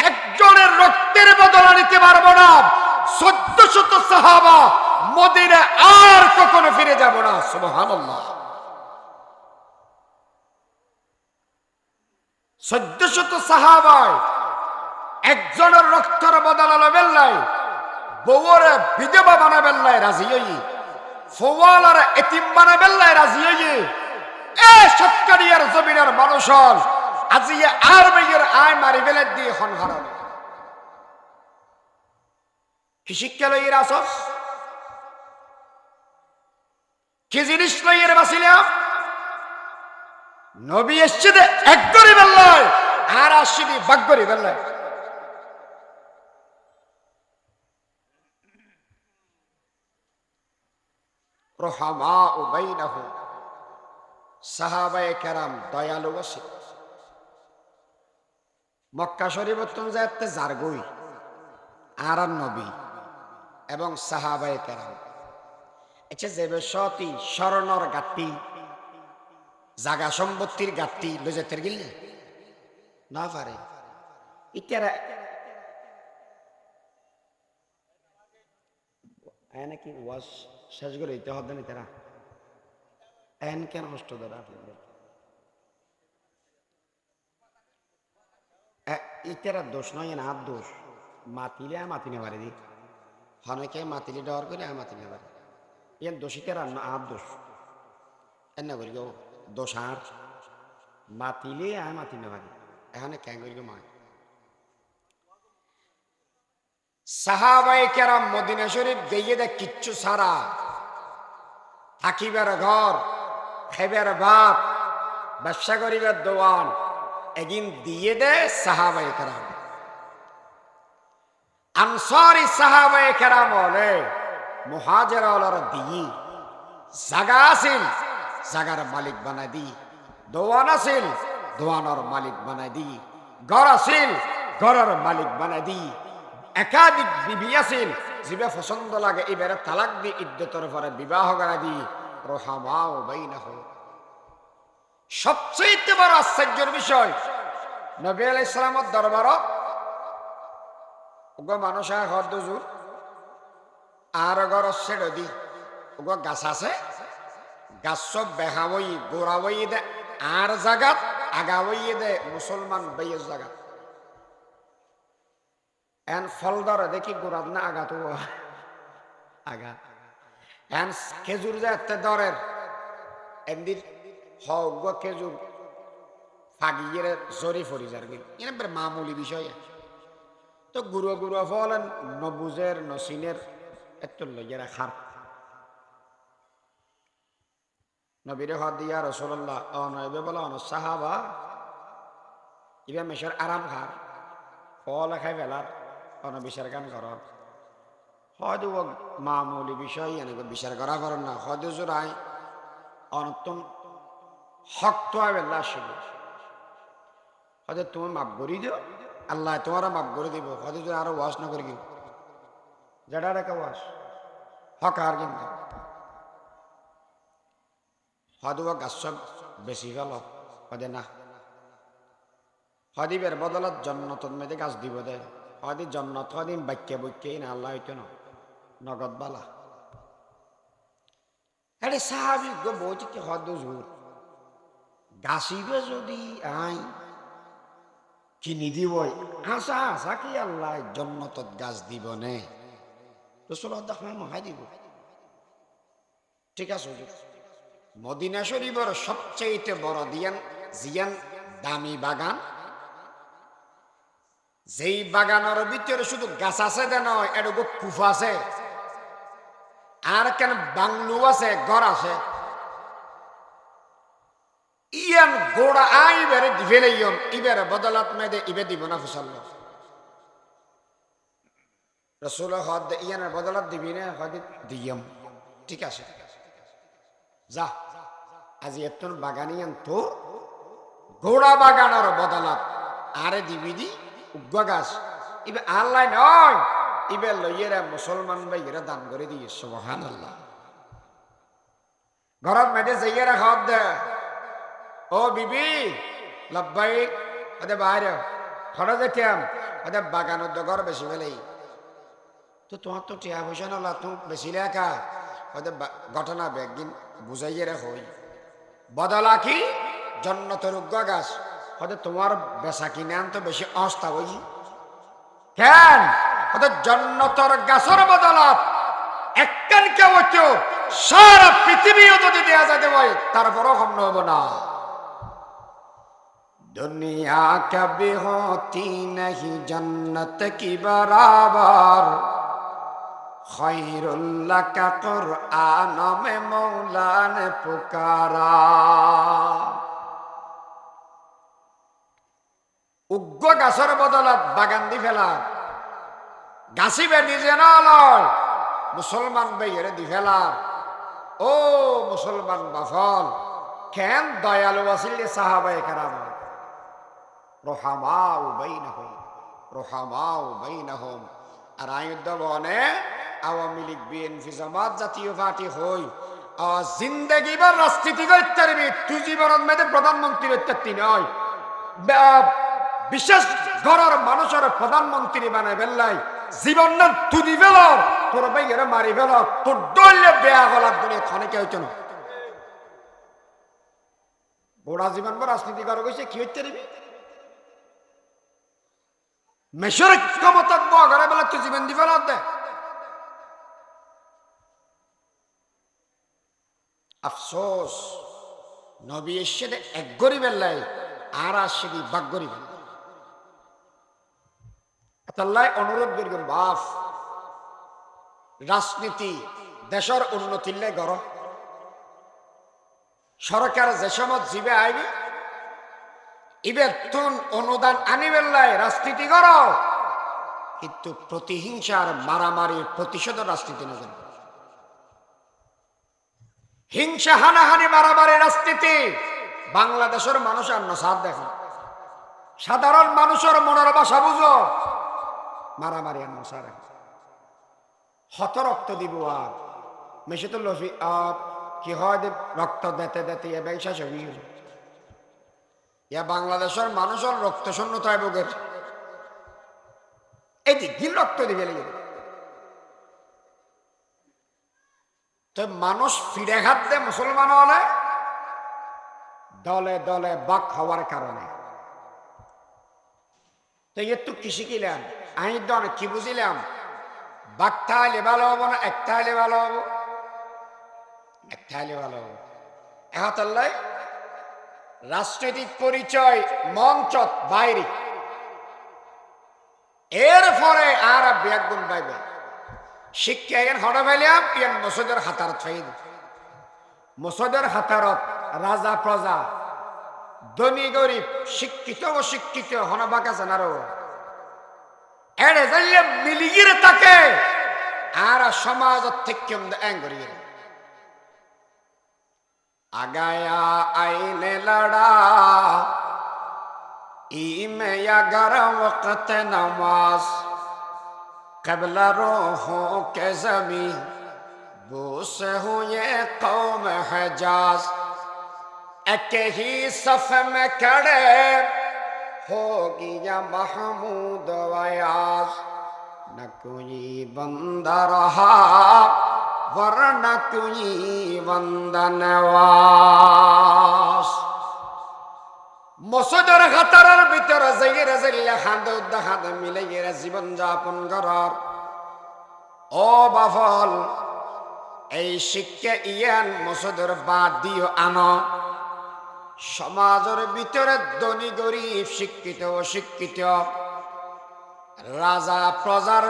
একজনের রক্তের বদলা নিতে পারবো না 1400 সাহাবা মদিনা আর কখনো ফিরে যাব না সুবহানাল্লাহ 1400 সাহাবায় একজনের রক্তের বদলা লবেন নাই বউরে বিধবা বানাবেন নাই রাজি হই ফওয়ালার এতিম বানাবেন নাই রাজি হই এ সৎকারিয়ার জমিনের মানুষ আজি আর মেয়ের আয় মারি ফেলে দিয়ে হন হারান কি শিক্ষা লইয়ের আসস কি জিনিস লইয়ের বাঁচিলাম নবী এসছে এক করি বেল্লায় আর আসছি বাগ করি বেল্লায় রহমা ও বাইনাহু সাহাবায়ে কেরাম দয়ালু আছে মক্কা শরীফ তুমি যাতে জারগই আর নবী এবং সাহাবায়ে কেরাম আচ্ছা যে সতী স্বর্ণর গাঁটি জাগা সম্পত্তির গাঁটি লজেতের গিলে না পারে ইতারা নাকি ওয়াশ শেষ করে দিতে হবে না তারা এন কেন কষ্ট ধরা ইতারা দোষ নয় না আর দোষ মাতিলে মাতি নে পারে দি হনকে মাতিলে ডর করে মাতি নে পারে এন দোষীতারা আর দোষ এন না করি গো দোষ আর মাতিলে মাতি নে পারে এখানে কেন করি মা সাহাবায়ে কেরাম মদিনা শরীফ গিয়ে দেখ কিচ্ছু ছাড়া থাকিবার ঘর খাইবার ভাত ব্যবসা করিবার দোয়ান একদিন দিয়ে দে সাহাবায়ে কেরাম আনসারি সাহাবায়ে কেরাম হলে মুহাজির হলার দিয়ে জাগা আছিল জাগার মালিক বানাই দি দোয়ান আছিল দোয়ানোর মালিক বানাই দি ঘর আছিল ঘরের মালিক বানাই দি একাধিক বিবি আছিল যিবা পছন্দ লাগে এবারে তালাক দি ইদ্যতের পরে বিবাহ করা দি রহমা ও বাইনাহু সবচেয়ে বড় আশ্চর্যের বিষয় নবী আলাইহিস সালামের দরবারত ওগো মানুষ হদ দুজুর আর ঘর ছেড়ে দি ওগো গাছ আছে গাছ সব বেহাবই গোড়াবই দে আর জাগাত আগাবই দে মুসলমান বাইয়ের জাগাত এন ফল ধরে দেখি গোড়াত না আগা তো আগা এন খেজুর যে এত দরের এমদির হগ খেজুর ফাগিয়ে জরি ফরি যার এনে মামুলি বিষয় তো গুরু গুরু ফল নবুজের নসিনের এত লইয়া রাখার নবীর হদ দিয়া রাসূলুল্লাহ অনবে বলা অন সাহাবা ইবা মেশর আরাম খার ফল খাই বেলার অন বিচার গান কর হয়তো মামুলি বিষয় এনেকে বিচার করা পারেন না হয়তো জোড়াই অনতম শক্ত বেলা আসিব হয়তো তুমি মাপ করি দিও আল্লাহ তোমার মাপ করে দিব হয়তো যদি আরো ওয়াশ না করি কেউ যেটা রেখে ওয়াশ হক আর কিন্তু হয়তো গাছ বেশি গেল হদে না হদিবের বদলত জন্নতন মেয়েদের গাছ দিব দে হদি জন্নত হদিন বাক্যে বক্যই না আল্লাহ হইতো না নগদ বালা আরে সাহাবিক গো বইটি কি হদ জোর গাছিবে যদি আই কিনি দিব আশা আশা কি আল্লাহ জন্নতত গাছ দিব নে রসুল মহাই দিব ঠিক আছে মদিনা শরীফের সবচেয়ে বড় জিয়ান দামি বাগান যেই বাগানের ভিতরে শুধু গাছ আছে দেন এটুকু কুফ আছে আর কেন বাংলু আছে ঘর আছে ইয়ান গোড়া আইবারে দিবেলে ইবের বদলাত মেদে ইবে দিব না ফুসাল রসুল হদ ইয়ানের বদলাত দিবি না হদ দিয়ম ঠিক আছে যা আজি এতন বাগানিয়ান তো গোড়া বাগানের বদলাত আরে দিবি দি উগ্র গাছ ইবে আল্লাহ নয় ইবে লইয়েরা মুসলমান ভাইয়েরা দান করে দিয়ে সুবহানাল্লাহ ঘরত মেদে যাইয়েরা হদ দে ও বিবি লব্বাইক ওদের বাইরে খরচ কেম ওদের বাগানের দগর বেশি ফেলেই তো তোমার তো টিয়া পয়সা না তুমি বেশি লেখা ওদের ঘটনা একদিন বুঝাইয়ে হই বদলা কি জন্নতের উগ্র গাছ ওদের তোমার বেচা কিনে আনতো বেশি অস্তা হই কেন ওদের জন্নতর গাছের বদলাত একখান কেউ সারা পৃথিবীও যদি দেয়া যেতে হয় তারপরও কম হবো না दुनिया कभी होती नहीं जन्नत की बराबर खैरुल्लाह का कुरआन में मौला ने पुकारा उग्र गाछर बदलत बागान দি ফেলা গাছিবে নিজে না লয় মুসলমান ভাইয়েরে দি ফেলা ও মুসলমান বাফল কেন দয়ালু আছিল সাহাবায়ে কেরাম রোহামাউ বাইনাহুম আর আয়ুদ্ধ বনে আওয়ামী লীগ বিএনপি জামাত জাতীয় পার্টি হই জিন্দগি বার রাজনীতি করতে পারবি তুই জীবনের মেয়েদের প্রধানমন্ত্রী হইতে নয় বিশেষ ঘরের মানুষের প্রধানমন্ত্রী বানাই ফেললাই জীবন না তুদি ফেল তোর ভাইয়েরা মারি ফেল তোর দলে বেয়া হলার দুনিয়া ক্ষণিকে হইতো না গোড়া জীবন বা রাজনীতি করা গেছে কি হইতে পারবি মেশর ক্ষমতা বগরে বেলা তুই জীবন দিবে না দে আফসোস নবী এসে এক গরিবের লাই আর আসে কি বাক গরিব আল্লাহ অনুরোধ করবেন বাপ রাজনীতি দেশের উন্নতির লাই গর সরকার যে সময় জিবে আইবি ইবে তুন অনুদান আনিবেন লাই রাজনীতি করো কিন্তু প্রতিহিংসার মারামারি প্রতিশোধ রাজনীতি না জানো হিংসা হানাহানি মারামারি রাজনীতি বাংলাদেশের মানুষ আর নসাদ দেখো সাধারণ মানুষের মনের ভাষা বুঝো মারামারি আর নসা দেখো হত রক্ত দিব আর মেশে তো লফি কি হয় রক্ত দিতে দিতে এ ব্যবসা সবই ইয়া বাংলাদেশের মানুষের রক্ত শূন্যতায় ভোগের এই দিন রক্ত দিবে তো মানুষ ফিরে হাত দেয় মুসলমান হলে দলে দলে বাক হওয়ার কারণে তো একটু কি শিখিলাম আমি তো অনেক কি বুঝিলাম বাঘটা হলে ভালো হবো না একটা হলে ভালো হবো একটা হলে ভালো হবো এহাতাল্লাই রাজনৈতিক পরিচয় মঞ্চত বাইরে এর ফলে আর ব্যাগুন পাইবে শিক্ষা ইয়ান হড় ফেলিয়াম ইয়ান মসজিদের হাতারত ফাইদ মসজিদের হাতারত রাজা প্রজা ধনী গরিব শিক্ষিত অশিক্ষিত হনবাক আছে না এড়ে যাইলে মিলিয়ে থাকে আর সমাজত থেকে এঙ্গরিয়ে आगाया आईने लड़ा में अगर वक़्त नमाज क़ब्ला रूहों के ज़मी बूस हुए कौम हिजाज एक ही सफ में खड़े हो गया महमूद वयास न कोई बंदा रहा वरना कोई बंदा नवाज মসজিদের খাতারের ভিতরে যাইয়ে যাইলে খাদ মিলাইয়ে জীবন যাপন করার ও বাফল এই শিক্ষা ইয়ান মসজিদের বাদ দিও আনো সমাজের ভিতরে ধনী গরিব শিক্ষিত অশিক্ষিত রাজা প্রজার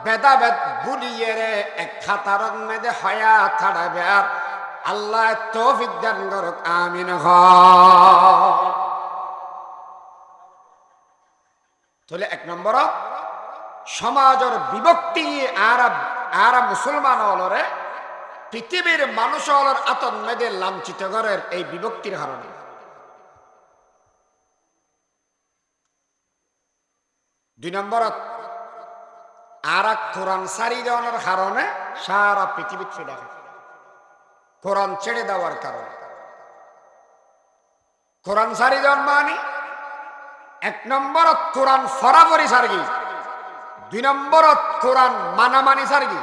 ভেদাভেদ ভুলিয়ে রে এক খাতার মেদে হয়া থাড়াবে আল্লাহ তৌফিক দান করুক আমিন তাহলে এক নম্বর সমাজের বিভক্তি আর মুসলমান হলরে পৃথিবীর মানুষ হলর আতন মেদে লাঞ্ছিত করের এই বিভক্তির কারণে দুই নম্বর আর কোরআন সারি দেওয়ার কারণে সারা পৃথিবী ফিরে কোরআন ছেড়ে দেওয়ার কারণে কোরআন সারি দেওয়ার মানে এক নম্বর কোরআন ফরাফরি সারগি দুই নম্বর কোরআন মানামানি সারগি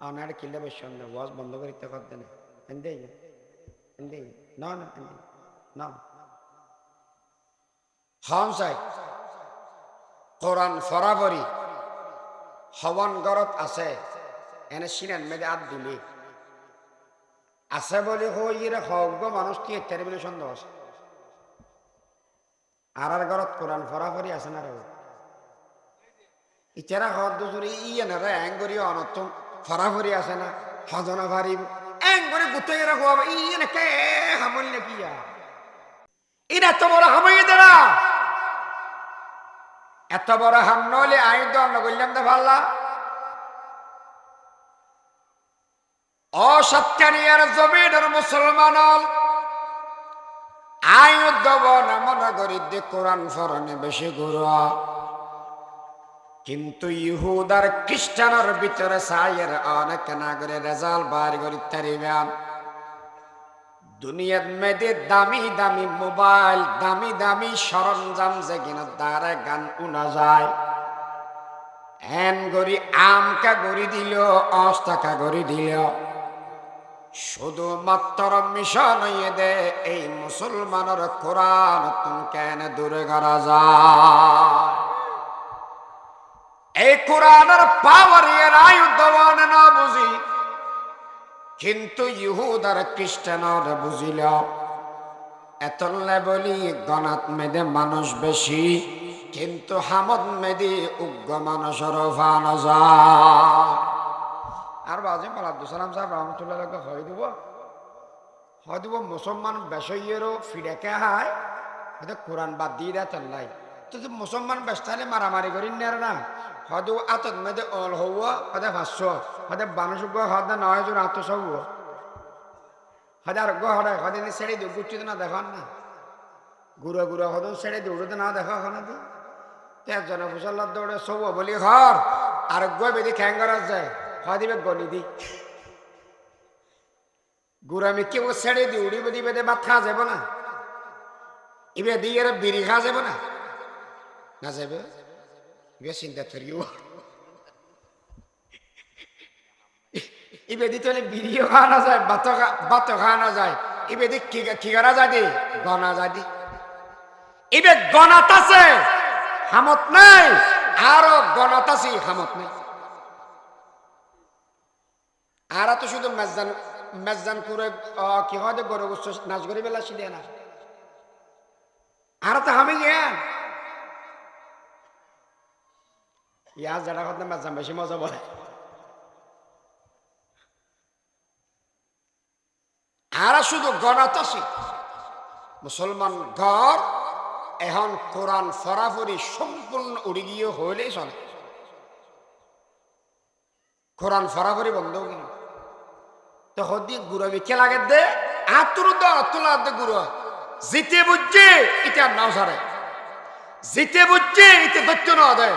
আনার কিলে বেশন ওয়াজ বন্ধ করিতে করতে না এন্ডে এন্ডে না না না হাম চাই কোরআন ফরাফরি হবন গরত আছে এনে সিনেন মেদে আদ দিলি আছে বলে হইরে হগ্য মানুষ কি এর বলে সন্দেহ আছে আর ঘরত কোরআন ফরাফরি আছে না রে ইচারা হদ দুজুরি ইয়ে না রে অ্যাঙ্গরি অনতম ফরাফরি আছে না হজনা ভারি অ্যাঙ্গরি গুতাই রাখো ইয়ে না কে হামল না কিয়া ইরা তো বড় হামাই দেনা এত বড় হাম নলে আই দন কইলাম দে ভাল্লা ও সত্যানিয়ার জমিনের মুসলমান আয়ু দবন মনে করি দে কোরআন ফরনে বেশি গুরুয়া কিন্তু ইহুদার খ্রিস্টানের ভিতরে সাইয়ের অনেক না করে রেজাল্ট বার করি তারিবাম দুনিয়ার মেয়েদের দামি দামি মোবাইল দামি দামি সরঞ্জাম যে কিনা দ্বারা গান উনা যায় এন গড়ি আমকা গড়ি দিল অস্তাকা গড়ি দিল শুধুমাত্র মিশন দে এই মুসলমানের কোরআন তুমি কেন দূরে করা যায় এই কোরআনের পাওয়ার এর আয়ুধ না বুঝি কিন্তু ইহুদার খ্রিস্টানর বুঝিল এতলে বলি গণাত মেদে মানুষ বেশি কিন্তু হামদ মেদি উগ্র মানুষের ফান যায় আর বাজে পাল আব্দুল সালাম সাহেব রহমতুল্লাহ হয় দিব মুসলমান বেসইয়েরও ফিরেকে হায় হয়তো কোরআন বাদ দিয়ে দেয় চাল্লাই তো মুসলমান ব্যস্ত হলে মারামারি করি না হয়তো আতত মেদে অল হওয়া হয়তো 500 হয়তো 12 হয়তো 9 800 হয়তো আর হরে হয়তো ছেড়ে দিও গুচ্ছিত না দেখান না গুড়া গুড়া হয়তো ছেড়ে দিও উড়তে না দেখা হয় তো একজনে ফুসাল্লার দৌড়ে সৌ বলি হর আর বেদি খ্যাঙ্গর যায় হয় দিবে গলি দি গুড়ামি কেউ ছেড়ে দি উড়ি বেদি বেদে ভাত খাওয়া যাব না ইবে দিয়ে বিড়ি খাওয়া যাব না না যাবে চিন্তা করিও ইবে দিতে বিড়িও খাওয়ানো যায় ভাত খাওয়ানো যায় ইবে দি কি করা যায় দি গনা যায় দি ইবে গনাত আছে হামত নাই আরো গনাত আছে হামত নাই আর তো শুধু মেজান করে কি হয় গরু গুচ্ছ নাচ করি বেলা সিলিয়ে না আর তো আমি জ্ঞান ইয়ার যারা কথা মেজান বেশি মজা বলে আর শুধু গণাত আছে মুসলমান ঘর এখন কোরআন ফরাফরি সম্পূর্ণ উড়ি গিয়ে হইলেই চলে কোরআন ফরাফরি বন্ধ কিনা তো হদি গুড়াবি কে লাগে দে আতুর তোলা দে গুড়া জিতে বুঝছে এটা নাও সারে জিতে বুঝছে এটা দত্ত না দেয়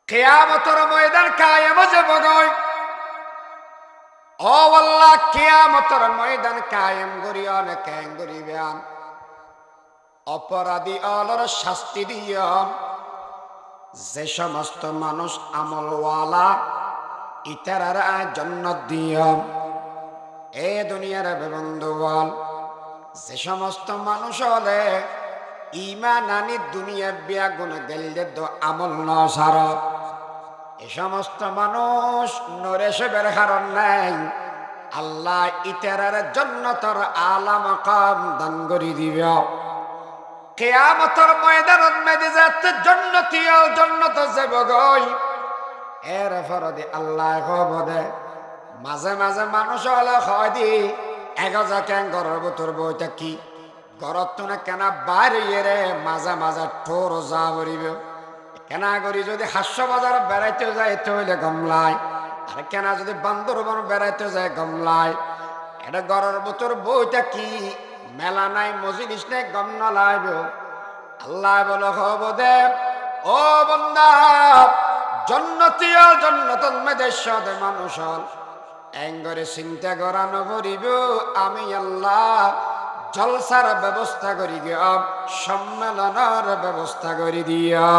কিয়ামতের ময়দান কায়েম যে বগয় ও আল্লাহ কিয়ামতের ময়দান কায়েম করিয়ান কায়েম করিবেন অপরাধী অলর শাস্তি দিও যে সমস্ত মানুষ আমলওয়ালা ইতারারা জান্নাত দিও এ দুনিয়ার বন্ধু বল যে সমস্ত মানুষ হলে ইমান আনি দুনিয়া বিয়া গুণ গেলে তো আমল নসার এ সমস্ত মানুষ নরেশের কারণ নাই আল্লাহ ইতারার জান্নাতের আলা মাকাম দান করি দিবে কিয়ামতের ময়দানত মেদে যাতে জান্নাতি ও জান্নাত যাব গই এর ফরদে আল্লাহ খবরে মাঝে মাঝে মানুষ হলে হয় দি এগজা কেন ঘরের ভিতর বইটা কি ঘরত তো না কেনা বাইরে রে মাঝে মাঝে ঠোর যা বলিব কেনা করি যদি হাস্য বাজার বেড়াইতে যায় এতে হইলে গমলায় আর কেনা যদি বান্দরবন বেড়াইতে যায় গমলায় এটা ঘরের ভিতর বইটা কি মেলা নাই মজলিস নাই গম না লাইব আল্লাহ বলো খবদে ও বন্দা জন্নতি ও জন্নতন মেদেশে মানুষ এঙ্গরে চিন্তা করানো করিব আমি আল্লাহ জলসার ব্যবস্থা করি গিয়া সম্মেলনের ব্যবস্থা করি দিয়া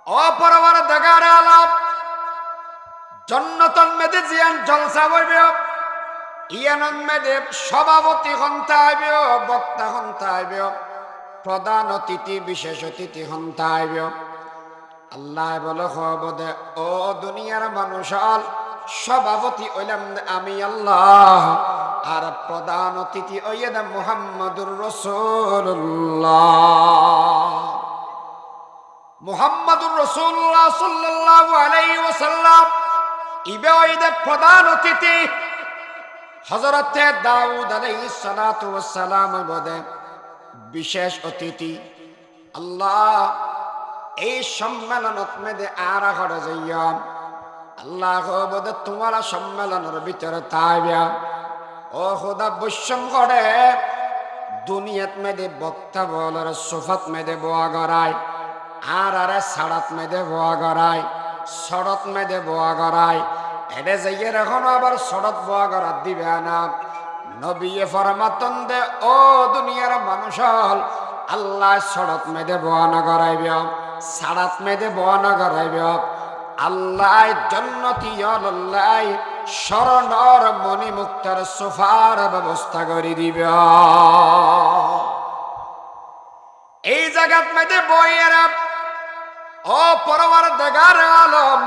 অপরবার দেখার আলাপ জন্নতন মেদে জিয়ান জলসা হইবে ইয়ানন মেদে সভাপতি হন্তা হইবে বক্তা হন্তা হইবে প্রধান অতিথি বিশেষ অতিথি হন্তা হইবে আল্লাহ বলে খবদে ও দুনিয়ার মানুষ সভাপতি হইলাম আমি আল্লাহ আর প্রধান অতিথি ওইদা মুহাম্মদুর রাসূলুল্লাহ মুহাম্মদুর রাসূলুল্লাহ সাল্লাল্লাহু আলাইহি ওয়াসাল্লাম ইবে ওইদা প্রধান অতিথি হযরত দাউদ আলাইহিস সালাতু ওয়াস সালাম বদে বিশেষ অতিথি আল্লাহ এই সম্মেলনত মেদে আরা করে যাইয়া আল্লাহ বদে তোমার সম্মেলনের ভিতরে তাইবা ও খোদা বৈষম করে দুনিয়াত মেদে বক্তা বলার সোফাত মেদে বোয়া গড়ায় আর আরে সাড়াত মেদে বোয়া গড়ায় সড়ত মেদে বোয়া গড়ায় এটা যাইয়ে এখন আবার সড়ত বোয়া গড়াত দিবে না নবী ফরমাতন দে ও দুনিয়ার মানুষ আল্লাহ সড়ত মেদে বোয়া না গড়াইবে সাড়াত মেদে বোয়া না গড়াইবে আল্লাহ জন্নতি আল্লাহ শরণর মণিমুক্তার সোফার ব্যবস্থা করে দিবে এই জায়গাত মেদে বইয়ের ও পরবার দেগার আলম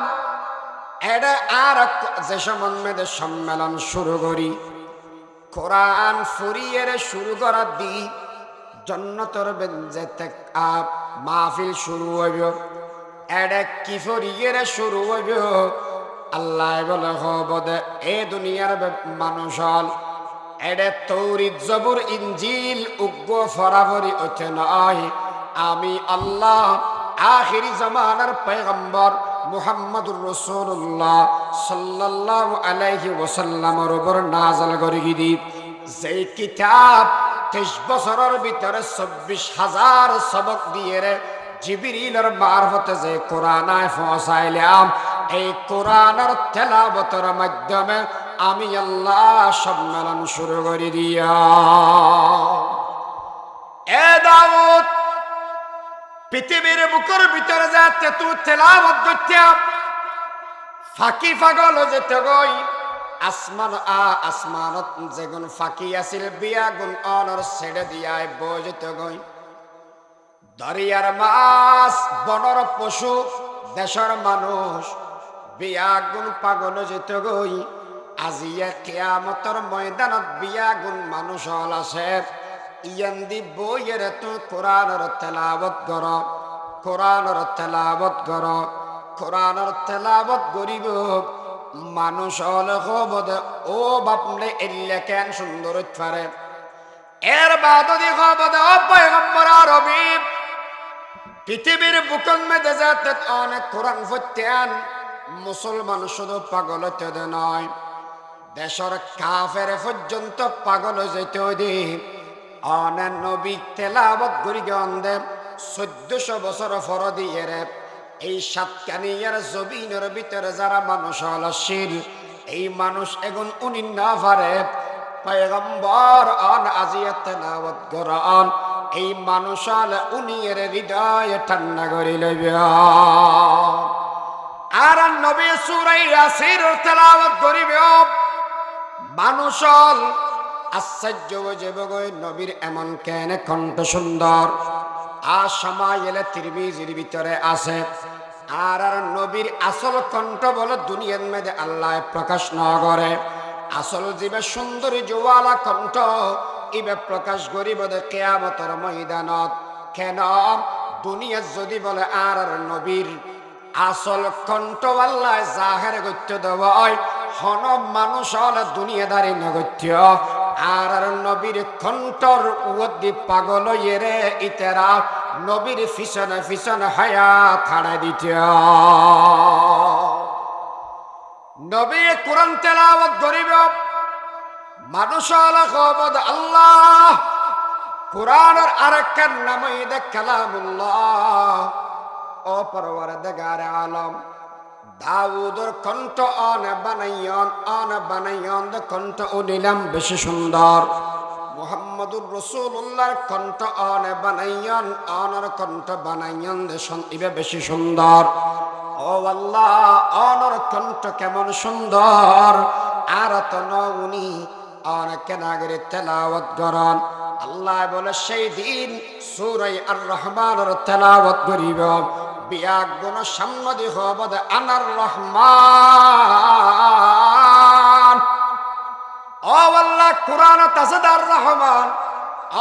এটা আর যে সমন মেদে সম্মেলন শুরু করি কোরআন ফুরিয়ের শুরু করার দি জন্নতর বেঞ্জেতে মাহফিল শুরু হইব এটা কি ফুরিয়ের শুরু হইব আল্লাহ বলে হবদে এ দুনিয়ার মানুষ এডে তৌরিত জবুর ইঞ্জিল উগ্র ফরাফরি ওঠে নয় আমি আল্লাহ আখিরি জামানার পয়গম্বর মুহাম্মদুর রাসূলুল্লাহ সাল্লাল্লাহু আলাইহি ওয়াসাল্লামের উপর নাযিল করি দি যেই কিতাব 23 বছরের ভিতরে 24,000 সবক দিয়ে রে জিবরিলের মারফতে যে কোরআন পৌঁছাইলাম এই কোরআনের তেলাওয়াতের মাধ্যমে আমি আল্লাহ সম্মেলন শুরু করে দিয়া এ দাউদ পৃথিবীর বুকের ভিতরে যাতে তুই তেলাওয়াত করতে ফাঁকি পাগল যেতে গই আসমানত যেগুন ফাঁকি আছিল বিয়া গুণ অনর ছেড়ে দিয়ায় বজতে গই দরিয়ার মাছ বনর পশু দেশের মানুষ বিয়া গুণ পাগল যেতে গই আজিয়া কিয়ামতের ময়দানত বিয়া গুণ মানুষ হল আছে ইয়ান্দি বইয়ের তুই কোরআনের তেলাওয়াত কর কোরআনের তেলাওয়াত কর কোরআনের তেলাওয়াত করিব মানুষ হলে খবদে ও বাপলে এলে কেন সুন্দর পারে এর বাদ খবদে ও পয়গম্বর আরবি পৃথিবীর বুকন মেদে যাতে অনেক কোরআন ফত্যান মুসলমান শুধু পাগল হতে নয় দেশের কাফের পর্যন্ত পাগল যেতে দি অনেক নবী তেলাওয়াত করি গন্দে 1400 বছর ফর দিয়ে রে এই সাতকানিয়ার জমিনের ভিতরে যারা মানুষ অলসির, এই মানুষ এগুন উনি না পারে পয়গম্বর অন আজিয়াত তেলাওয়াত করান, এই মানুষ হলে উনি এর হৃদয় ঠান্ডা করে লইবে। আর নবী সূরা ইয়াসিন তেলাওয়াত করিবে, মানুষ আশ্চর্য হয়ে যাবে নবীর এমন কেন কণ্ঠ সুন্দর। আর সময় এলে তিরমিজির ভিতরে আছে। আর নবীর আসল কণ্ঠ বলে দুনিয়ার মধ্যে আল্লাহ প্রকাশ না করে। আসল জীবে সুন্দরী জোয়ালা কণ্ঠ ইবে প্রকাশ করিব কিয়ামতের ময়দানত। কেন দুনিয়া যদি বলে আর নবীর আসল কণ্ঠ আল্লাহ জাহের গত্য দেওয়ায় হন মানুষ হলে দুনিয়াদারি নগত্য। আর নবীর কণ্ঠর উদ্দি পাগল এরে ইতেরা নবীর পিছনে পিছনে হায়া থাড়া দিত। নবী কোরআন তেলাওয়াত করিব, মানুষ হলে খবর আল্লাহ। কোরআনের আরেকটা নামই দে কালামুল্লাহ। ও পরওয়ারদিগার আলম, দাউদের কণ্ঠ অন বানাইয়ন কণ্ঠ ও নিলাম বেশি সুন্দর। মুহাম্মদুর রাসূলুল্লাহর কণ্ঠ অন বানাইয়ন অনর কণ্ঠ বানাইয়ন ইবে বেশি সুন্দর। ও আল্লাহ, অনর কণ্ঠ কেমন সুন্দর। আর তো উনি অনেক নাগরিক তেলাওয়াত করেন। আল্লাহ বলে সেই দিন সূরা আর রহমানের তেলাওয়াত করিব, বিয়াক গুণ সামনে দিব বদে আনার রহমান। ও আল্লাহ, কোরআন তাসদার রহমান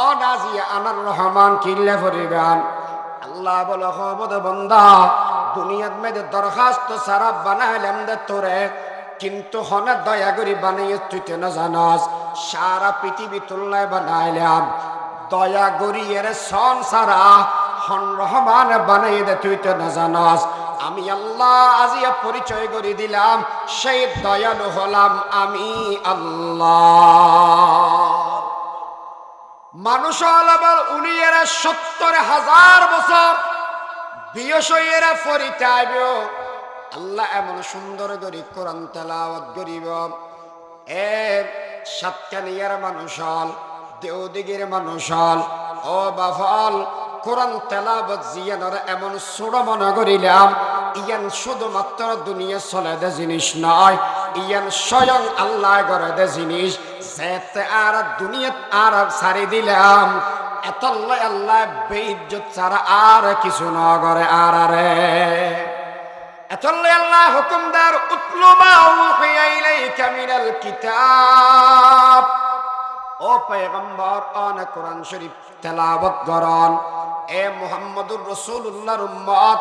ও নাজিয়া আনার রহমান কিল্লে ফরিবান। আল্লাহ বলে হবদে বান্দা, দুনিয়ার মধ্যে দরখাস্ত সারা বানাইলাম দে তোরে, কিন্তু হনে দয়া করি বানাইয়ে তুই তো না জানাস। সারা পৃথিবী তুলনায় বানাইলাম, দয়া করি এর সন সারা হন রহমান বানাই দে তুই তো না জানাস। আমি আল্লাহ আজিয়া পরিচয় করে দিলাম, সেই দয়ালু হলাম আমি আল্লাহ। মানুষ আলাবার উনি এরা ৭০,০০০ বছর বিয়স এরা ফরিতে আইব। আল্লাহ এমন সুন্দর করে কোরআন তেলাওয়াত করিব। এ সাতকানিয়ার মানুষ হল, দেওদিগের মানুষ হল, ও বাফল কোরআন তেলাওয়াত জিয়ানর এমন ছোট মনে করিলাম। ইয়ান শুধুমাত্র দুনিয়া চলে দে জিনিস নয়, ইয়ান স্বয়ং আল্লাহ করে দে জিনিস। যেতে আর দুনিয়াত আর ছাড়ি দিলাম, এত আল্লাহ বেইজ্জত ছাড়া আর কিছু না করে। আর রে এতলে আল্লাহ হুকুমদার উতলু মা উহিয়া ইলাইকা মিনাল কিতাব। ও পয়গম্বর অন কোরআন শরীফ তেলাওয়াত করন। এ মুহাম্মদুর রাসূলুল্লাহর উম্মত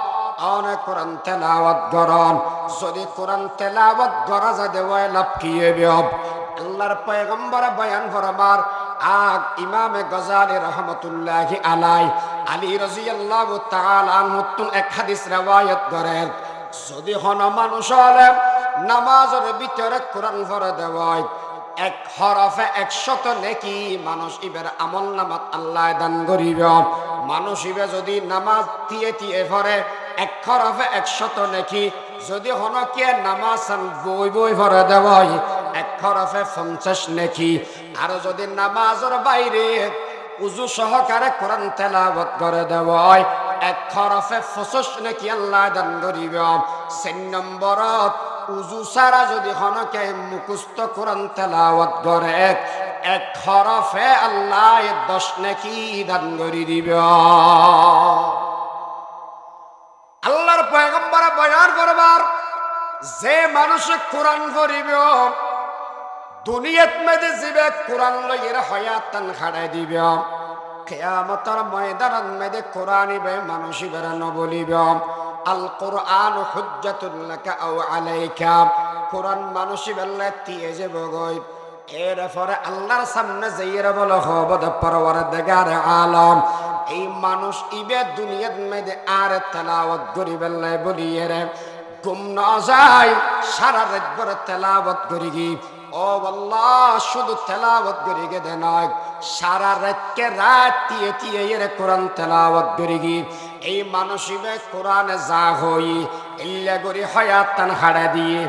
অন কোরআন তেলাওয়াত করন। যদি কোরআন তেলাওয়াত করা যায় দেওয়ায় লাভ কি হবে? আল্লাহর পয়গম্বর বয়ান ফরমার আগ ইমামে গজালি রহমতুল্লাহি আলাই আলী রাদিয়াল্লাহু তাআলা আনহু এক হাদিস riwayat করেন, যদি হন মানুষ হলে নামাজের ভিতরে কোরআন পড়ে দেওয়ায় এক হরফে ১০০ নেকি মানুষ ইবের আমল নামাত আল্লাহ দান করিব। মানুষ ইবে যদি নামাজ দিয়ে পড়ে এক হরফে ১০০ নেকি, যদি হন কে নামাজ বই বই পড়ে দেওয়ায় এক হরফে ৫০ নেকি। আর যদি নামাজের বাইরে উজু সহকারে কোরআন তেলাওয়াত করে দেওয়ায় এক হরফে ২৫ নেকি আল্লাহ দান করিব। ৪ নম্বরত উজু সারা যদি হনকে মুখস্থ কোরআন তেলাওয়াত করে এক হরফে আল্লাহ ১০ নেকি দান করে দিব। আল্লাহর পয়গম্বর বয়ান করবার যে মানুষ কোরআন পড়িব দুনিয়াত মধ্যে জীবে কোরআন লইয়ের হায়াতান খাড়াই দিব। কিয়ামতের ময়দানত মধ্যে কোরআন ইবে মানুষ ইবের ন বলিব আল কোরআন হুজ্জাতুল লাকা আও আলাইকা। কোরআন মানুষ ইবেল্লে দিয়ে যাব গই। এরপরে আল্লাহর সামনে যাইরা বলো হবদ পরওয়ারদিগার আলম, এই মানুষ ইবে দুনিয়াত মধ্যে আর তেলাওয়াত করিবেল্লে বলিয়ে রে ঘুম না যায়, সারা রাত ভর তেলাওয়াত করি কি। ও আল্লাহ, শুধু তেলাওয়াত করি গে দে নয়, সারা রাতকে রাত দিয়ে এর কোরআন তেলাওয়াত করি কি। এই মানসিবে কোরআনে যা হই ইল্লা গরি হায়াত তান হাড়া দিয়ে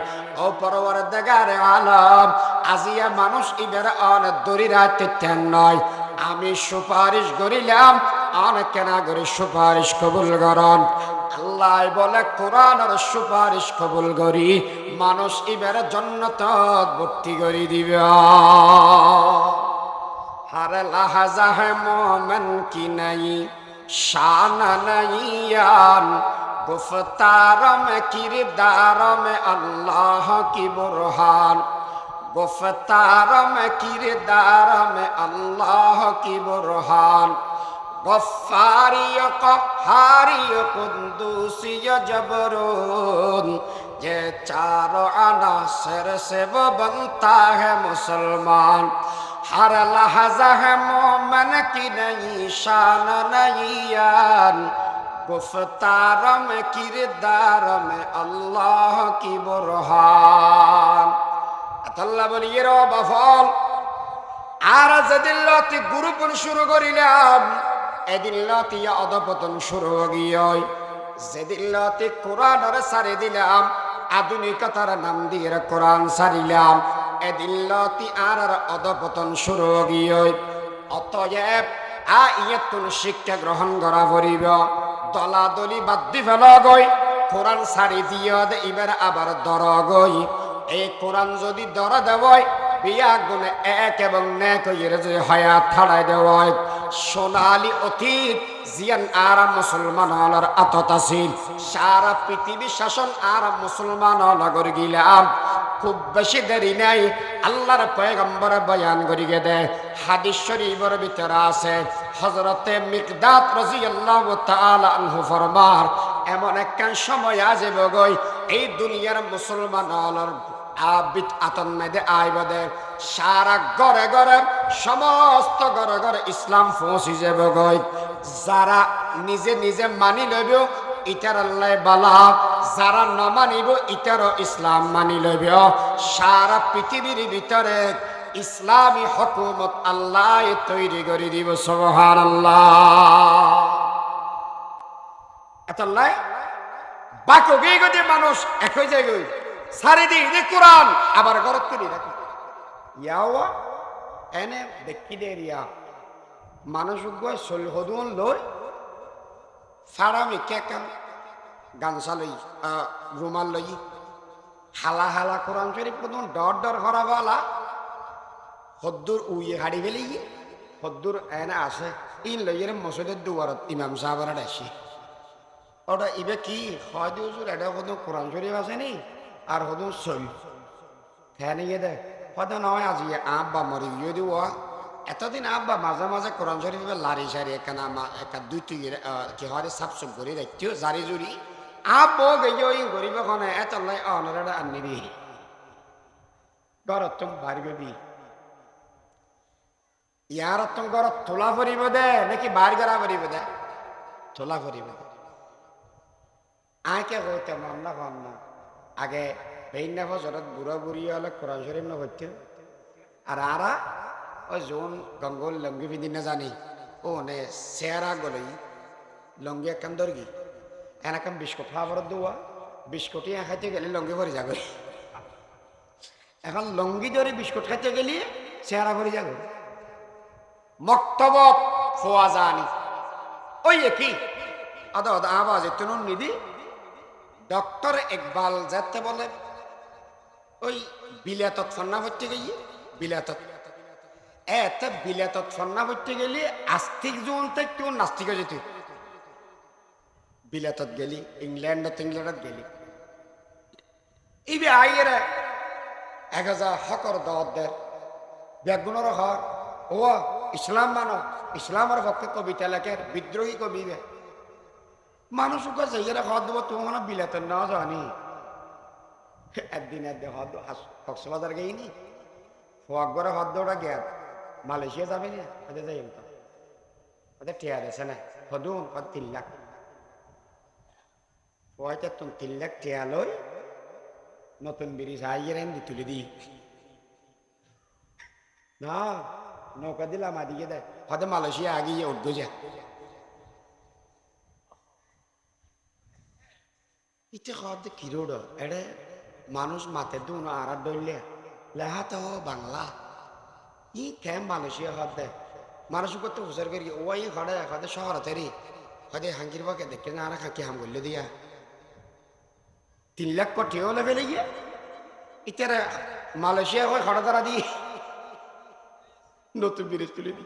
ও পরওয়ারদিগার আলম আজিয়া মানুষ ইবের অন দরি রাতে তেন নয় আমি সুপারিশ করিলাম অনেক কেনা করে সুপারিশ কবুল করন আল্লাহ বলে কোরআনের সুপারিশ কবুল করি মানুষ ইবের জান্নাত ভর্তি করে দিবে हर लहजा है मोमन की नई शान नईयान गुफ्तार में किरदार में अल्लाह की बुरहान गुफ्तार में किरदार में अल्लाह की बुरहान गफ्फारी क़हारी कुद्दूसी जबरून ये चारों अनासर से वो बनता है मुसलमान हर लहजा है मोमन की नई शान नईयान गुफ्तार में किरदार में अल्लाह की बुरहान अल्लाह बोलिए रो बफल আর যেদিন লতি গুরুপন শুরু করিলাম এদিন লতি অধপতন শুরু গিয়ে যেদিন লতি কোরআনের সারি দিলাম আধুনিকতার নাম দিয়ে কোরআন সারিলাম এদিন লতি আর অধপতন শুরু গিয়ে অতএব ইয়তুন শিক্ষা গ্রহণ করা পড়িব দলাদলি বাদ দি ফেল গই কোরআন সারি দিয়ে এবার আবার দর গই এই কোরআন যদি দর দেবই বিয়া গুণে এক এবং নেক যদি হায়াত ছাড়াই দেওয়ায় সোনালি অতীত জিয়ান আর মুসলমান হলার আতত আছিল সারা পৃথিবী শাসন আর মুসলমান নগর গিলাম খুব বেশি দেরি নাই আল্লাহর পয়গম্বর বয়ান করিয়ে দেয় হাদিস শরীফের ভিতরে আছে হযরতে মিকদাদ রাদিয়াল্লাহু তাআলা আনহু ফরমান এমন একখান সময় আসবে গই এই দুনিয়ার মুসলমান হলার আবিত আতন মেদে আইবদে সারা ঘরে ঘরে সমস্ত ঘরে ঘরে ইসলাম পৌঁছি যাব গই যারা নিজে নিজে মানি লইব ইটার আল্লাহ বালা যারা না মানিব ইটারও ইসলাম মানি লইব সারা পৃথিবীর ভিতরে ইসলামী হুকুমত আল্লাহ তৈরি করে দিব সুবহানাল্লাহ আল্লাহ বাকো গিয়ে মানুষ একই জায়গায় সারিদি কোরআন আবার গরত করি রাখি ইয়াওয়া এনে দেখি দেরিয়া মানুষ হদুন লই ফাড়ামি কেকাম গামছা লই রুমাল লই হালা হালা কোরআন শরীফ প্রথম ডর ডর হরাবালা হদ্দুর উইয়ে হাড়ি ফেলি হদ্দুর এনে আসে ইন লইয়ের মসজিদের দুয়ারত ইমাম সাহেবের আসি ওটা ইবে কি হয় দিউজুর এটা কোনো কোরআন শরীফ আছে নি আর হদুন সই ফ্যান ইয়ে দেয় হয়তো নয় আজি আব্বা মরি গিয়ে দিব এতদিন আব্বা মাঝে মাঝে কোরআন শরীফে লারি সারি এখানে একটা দুই তুই কি হয় সাপসুপ করে দেখতেও জারি জুড়ি আব্বো গেয়ে ওই গরিব ওখানে এত লাই অনারা আনি দি গরত তুমি বাড়ি গবি ইয়ার তুমি গরত তোলা ভরিব দে নাকি বাড়ি গড়া ভরিব দে তোলা ভরিব দে আঁকে হইতে মামলা কম না আগে বেইনা ফজরত বুড়া বুড়ি হলে কোরআন শরীফ না হইতে আর আরা ওই জোন গঙ্গল লঙ্গি পিন্ধি না জানি ও নে চেহারা গলই লঙ্গি একখান দর্গি এনাকাম বিস্কুট খাওয়ার দেওয়া বিস্কুটি খাইতে গেলে লঙ্গি ভরে যাবে এখন লঙ্গি ধরে বিস্কুট খাইতে গেলে চেহারা ভরে যাবে মক্তবত ফোয়া জানি ওই একই আদা আদা আওয়াজ তুনুন নিদি ডক্টর ইকবাল যেতে বলে ওই বিলাতত ফন্না হচ্ছে গিয়ে বিলাতত এতে বিলাতত ফন্না হচ্ছে গেলে আস্তিক জোন থেকে কেউ নাস্তিক যেত বিলাতত গেলি ইংল্যান্ডত গেলি ইবে আইয়ের 1000 হকর দাওয়াত দেয় বেগুনের হক ও ইসলাম মানো ইসলামের পক্ষে কবিতা লেখে বিদ্রোহী কবি মানুষ যাইয়েরা হদ দেবো তোমার মানে বিলাতের না জানি একদিন হদ কক্সবাজার গেইনি ফকবরে হদ ওটা গেত মালয়েশিয়া যাবে না ওদের যাই তো ওদের টিয়া দিয়েছে না হদুন 3 লাখ ওইটা তুমি 3 লাখ টিয়া লই নতুন ব্রিজ আইয়ের এনে তুলে দিই না নৌকা দিলাম আদিকে দেয় হয়তো মালয়েশিয়া আগিয়ে উঠবে যা ইতে খাওয়ার দে কিরোড এড়ে মানুষ মাতে দুন আর ডইলে লেহাতে হ বাংলা ই কেম মালয়েশিয়া খাওয়ার দে মানুষ করতে হুসার করি ওই খড়ে খাদে শহর তেরি খাদে হাঙ্কির বাকে দেখে না আর খাকি হাম করলে দিয়া 3 লাখ কোটি হলে ফেলে গিয়ে ইতার মালয়েশিয়া হয় খড়া তারা দিয়ে নতুন বিরেজ তুলে দি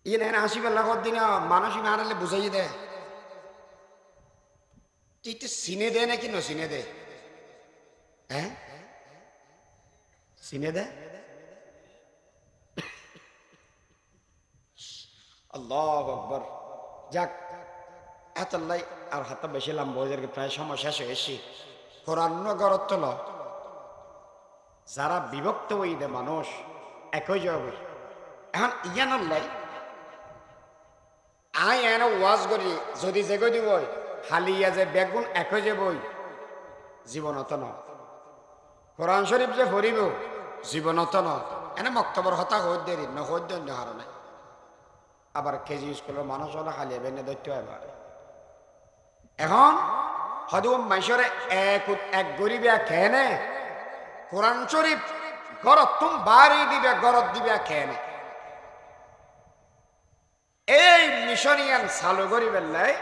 ইয়ে না 80 লাখ দিন মানুষ মারালে বুঝাই দেয় তুই তো সিনে দে নাকি ন সিনে দে হ্যাঁ সিনে দে আল্লাহু আকবার যাক এতলাই আর হাতে বেশি লম্বা হয়ে যায় প্রায় সময় শেষ হয়েছি কোরআন গরত ল যারা বিভক্ত হই দে মানুষ একই যাবে এখন ইয়ান লাই আই এন ওয়াজ করি যদি জেগো দিব হালিয়া যে বেগুন একই যে বই জীবনত ন কোরআন শরীফ যে পড়িব জীবনত ন এনে মক্তবর হতা হইত দেরি নহইত দেন হারণে আবার কেজি স্কুলের মানুষ হলে হালিয়া বেনে দৈত্য এবার এখন হয়তো মাইসরে এক গরিবে খেয়ে কোরআন শরীফ গরত তুম বাড়ি দিবে গরত দিবে খেয়ে এই মিশনিয়ান চালু করিবেন লাই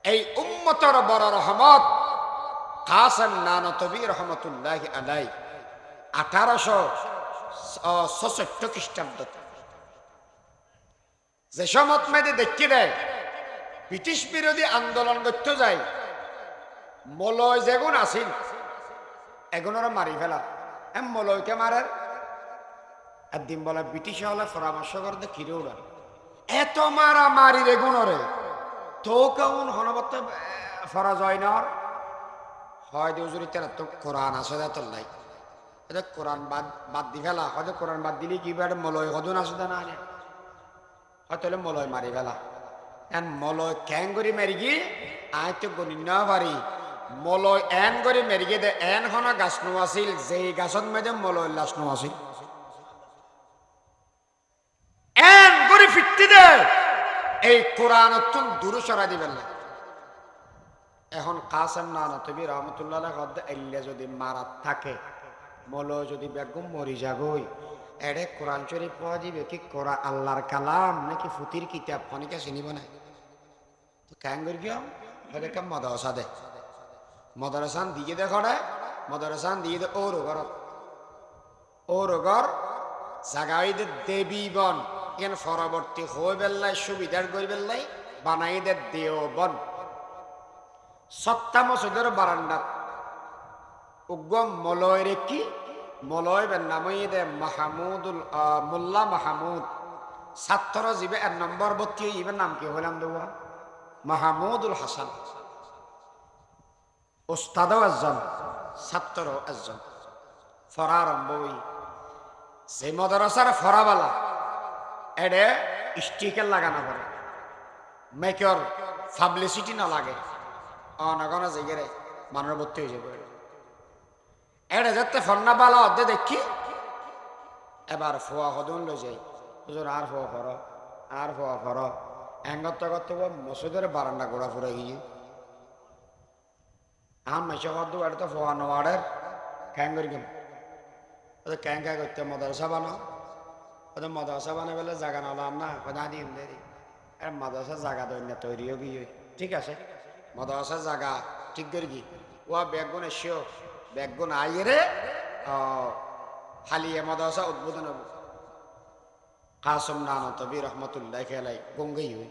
এই উম্মতর বড় রহমত কাসেম নানতবী রহমতুল্লাহ আলাই 1866 খ্রিস্টাব্দ যে সমত মেয়েদের দেখি দেয় ব্রিটিশ বিরোধী আন্দোলন করতে যায় মলয় যেগুন আসিল এগুলোর মারি ফেলা মলয়কে মারে একদিন বলে ব্রিটিশ হলে পরামর্শ করতে কিরে উড়ান এত মারা মারি রেগুনরে তো কেমন হনবত ফরা যায় না হয় দেউজুরি তেরা তো কোরআন আছে তোর লাই এটা কোরআন বাদ দি ফেলা হয়তো কোরআন বাদ দিলে কি বেড়ে মলয় হদুন আসে না হয়তো মলয় মারি ফেলা এন মলয় ক্যাং করে মেরি গিয়ে আয় তো গণি না পারি মলয় এন করে মেরি গিয়ে দে এন হনা গাছ নো আসিল যেই গাছত মেজে মলয় লাশ নো আসিল এন করে ফিরতে দে এই কোরআন তুম দূরে সরা দিবেন না এখন কাসেম নানতবী রহমতুল্লাহ এল্লে যদি মারাত থাকে মলয় যদি বেগম মরি যাবই এড়ে কোরআন শরীফ পড়া দিবে কি কোরআ আল্লাহর কালাম নাকি ফুতির কিতাব খনিকা চিনিব না তো কেন করি গিয়ে হেদেরকে মদরসা দে মদরসান দিয়ে দে খড়ে মদরসান দিয়ে দে ও রোগর জাগাই দে দেবী বন এন পরবর্তী হয়ে বেল্লাই সুবিধার করি বেল্লাই বানাই দে দেও বন সত্তা মসজিদের বারান্দাত উগ্গম মলয় রেখি মলয় বেন নামই দে মাহমুদুল মোল্লা মাহমুদ ছাত্র জীবে 1 নম্বর ভর্তি ইবের নাম কি হইলাম দেওয়া মাহমুদুল হাসান ওস্তাদও একজন ছাত্র একজন ফরা আরম্ভ হই যে মদরসার ফরাবালা এডে স্টিকার লাগানো পড়ে মেকর পাবলিসিটি না লাগে অনগণা জায়গায় মানুষ ভর্তি হয়ে যাবে এড়ে যাতে ফন্না বালা অর্ধে দেখি এবার ফোয়া হদন লই যাই হুজুর আর ফোয়া ফর আর ফোয়া ফর এঙ্গত করতে মসজিদের বারান্দা গোড়া ফুরে গিয়ে আম মেশে হদ এটা তো ফোয়া নোয়ারের ক্যাং করি কেন ক্যাং ক্যাং করতে মদরসা বানাও ওদের মদরসা বানাই বলে জায়গা নাম না কোথা দিন দেরি আর মদরসা জায়গা দৈন্য তৈরিও গিয়ে ঠিক আছে মদরসা জায়গা ঠিক করে কি ও বেগুন এসেও বেগুন আইরে হালিয়ে মদরসা উদ্বোধন হব কাসম নানতবী রহমতুল্লাহ খেলাই গঙ্গই হই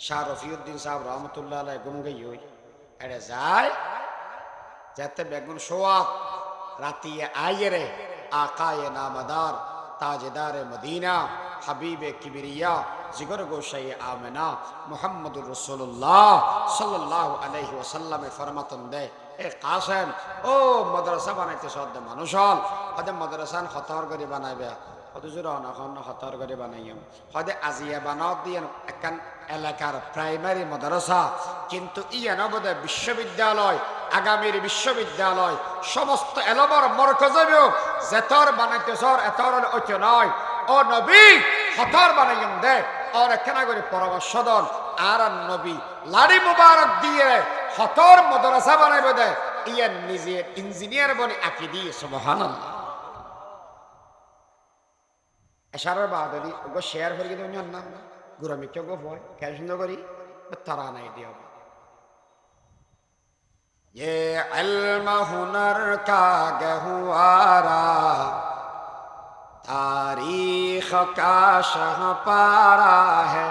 শাহ রফিউদ্দিন সাহেব রহমতুল্লাহ আলাই গঙ্গই হই এটা যায় যাতে বেগুন সোয়াব রাতিয়ে আইরে আকায়ে নামদার তাজদার মদিনা হাবিবে কিবরিয়া জিগর গোশাই আমেনা মুহাম্মদুর রাসূলুল্লাহ সাল্লাল্লাহু আলাইহি ওয়াসাল্লামে ফরমাতন দে এ কাসেম ও মাদ্রাসা বানাইতে সদ মানুষ হল হদে মাদ্রাসান খতর করে বানাইবে হদুজুর অনখন খতর করে বানাইম হদে আজিয়া বানাও দিয়ে একখান এলাকার প্রাইমারি মাদ্রাসা কিন্তু ইয়ান বোধে বিশ্ববিদ্যালয় আগামীর বিশ্ববিদ্যালয় সমস্ত এলবর মরকজেও যেতর বানাইতে সর এতর ঐক্য নয় ও নবী খতর বানাইম দে আর একখানা করে পরামর্শ দন আর নবী লাড়ি মুবারক দিয়ে হতর মাদ্রাসা বানাইব দেয় ইয়ার নিজে ইঞ্জিনিয়ার বনে আঁকি দিয়ে সুবহানাল্লাহ এশারার বাদলি ওগো শেয়ার হয়ে গেলে অন্য নাম গুরামি কেউ গো ভয় খেয়াল সুন্দর করি তারা নাই দিয়ে ये इल्म हुनर का गहुआरा तारीख का शाहपारा है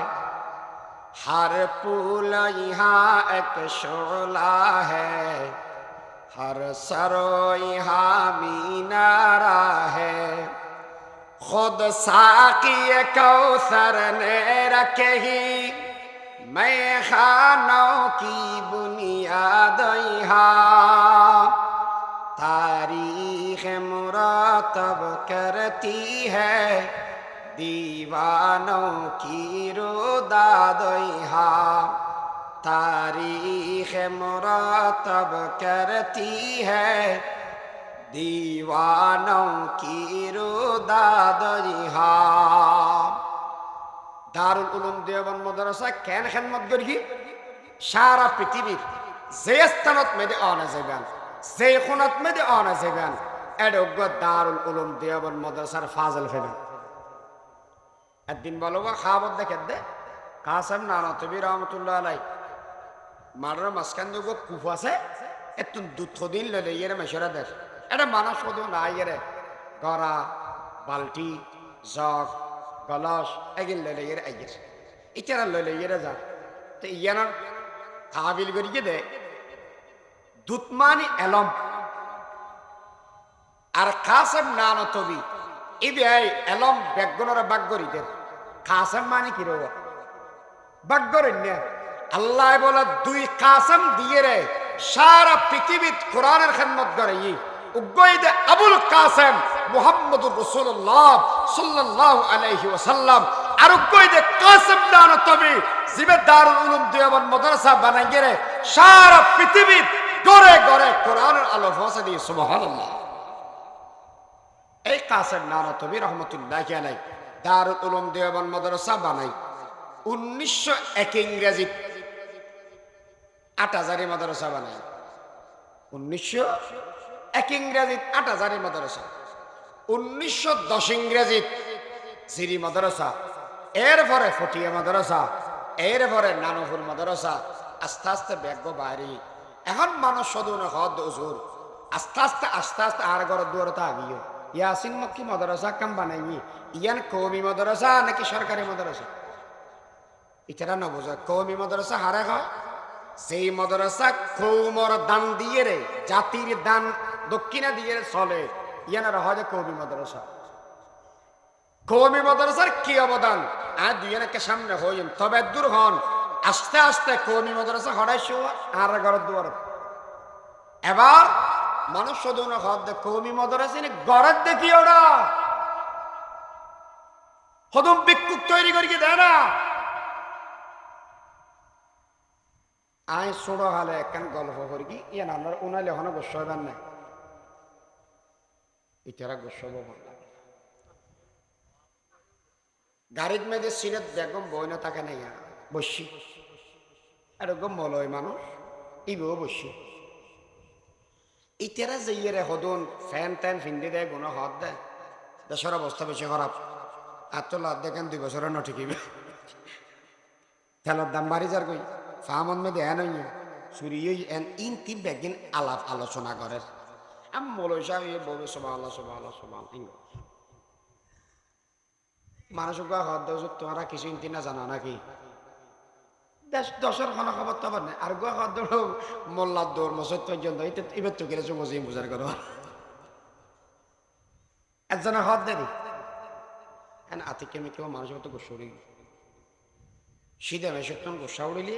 हर पुल यहाँ एक शोला है हर सरो यहाँ मीनारा है खुद साकी कौसर ने रखे ही मैं खानों की बुनियाद यहाँ तारीख मुरातब करती है दीवानों की रुदाद यहाँ तारीख मुरातब करती है दीवानों की रुदाद यहाँ দারুল উলুম দেওবন্দ মাদ্রাসা কেন খেদমত করি সারা পৃথিবীর যে স্থানত মেদে আনা যাবেন যে কোণত মেদে আনা যাবেন এডোগ্য দারুল উলুম দেওবন্দ মাদ্রাসার ফাজল ফেলেন একদিন বলব খাবত দেখে দে কাসেম নানতবি রহমতুল্লাহ আলাই মারার মাঝখান দুগো কুফ আছে একটু দুধ দিন ললে ইয়ের মেশরা দেশ এটা মানুষ শুধু না ইয়েরে গড়া বালতি জগ গলাস এগিন লইলে এর আইগের ইটারা লইলে এরা যা তো ইয়ানার কাবিল করিকে দে দুতমানি এলম আর কাসেম নানো তবি ইবে এলম বেগগুনরা বাগগরিদের কাসেম মানে কি রব বাগগরিন না আল্লাহ বলে দুই কাসেম দিয়ে রে সারা পৃথিবীত কোরআনের খেদমত করে উগ্গইদে আবুল কাসেম মুহাম্মদুর রাসূলুল্লাহ সাল্লাল্লাহু আলাইহি ওয়াসাল্লাম আর উগ্গইদে কাসেম নানো তবি জিবে দারুল উলুম দেওবন্দ মাদ্রাসা বানাই গেরে সারা পৃথিবীত গড়ে গড়ে কোরআনের আলো পৌঁছে দিয়ে সুবহানাল্লাহ এই কাসেম নানো তবি রহমাতুল্লাহি আলাইহি দারুল উলুম দেওবন্দ মাদ্রাসা বানাই 1901 ইংরেজি 8000 মাদ্রাসা বানাই 1901 ইংরেজি 8000 মাদ্রাসা 1910 ইংরেজি সিরি মাদ্রাসা এরপরে ফটিয়া মাদ্রাসা এরপরে নানুপুর মাদ্রাসা আস্তে আস্তে ব্যাগ বাড়ি এখন মানুষ শুধু না হদ উজুর আস্তে আস্তে আর ঘর দুয়ারতে আগিয়ে ইয়াসিন মক্কি মাদ্রাসা কাম বানাইনি ইয়ান কওমি মাদ্রাসা নাকি সরকারি মাদ্রাসা ইতারা না বোঝা কওমি মাদ্রাসা হারে হয় সেই মাদ্রাসা কৌমর দান দিয়ে রে জাতির দান দক্ষিণা দিয়ে চলে ইয়ানার হয় কওমি মাদ্রাসা কওমি মাদ্রাসার কি অবদান আর দুইজনকে সামনে হইন তবে দূর হন আস্তে আস্তে কওমি মাদ্রাসা হরাইছো আর ঘর দুয়ার এবার মানুষ শুধু না হদ কওমি মাদ্রাসা নে গড়ত দেখি ওরা হদম বিক্ষুক তৈরি করি দেয় না আই ছোট হালে একখান গল্প করি কি ইয়ান আমরা উনাইলে হন গোস্ব হইবার নাই ইতারা গোস্ব হবার গাড়ির মেয়েদের সিনেট বেগম বইনা থাকে নাই বসি এরকম মলয় মানুষ ইবেও বসি ইতারা যে ইয়েরে হদন ফ্যান ট্যান ফিন্দি দেয় গুণ হদ দেয় দেশের অবস্থা বেশি খারাপ আর তো লাভ দেখেন 2 বছরের ন ঠিকই তেলের দাম বাড়ি যার কই ফামন মে দেয় নই চুরি ইন তিন বেগিন আলাপ আলোচনা করে আমি মলয় সাহেব বলবে সুবহানাল্লাহ মানুষ হদ দেওয়া তোমরা কিছু ইন্তি না জানা নাকি দশের খানা খবর তো আবার নেই আর গো হদ মোল্লার দৌড় মসজিদ পর্যন্ত এবার তো গেলে মজিম বুঝার করো একজনের হদ দেরি হ্যাঁ আতিকে মেয়ে কেউ মানুষের তো গোসা উড়ি সিধে মেসন গোসা উড়িলি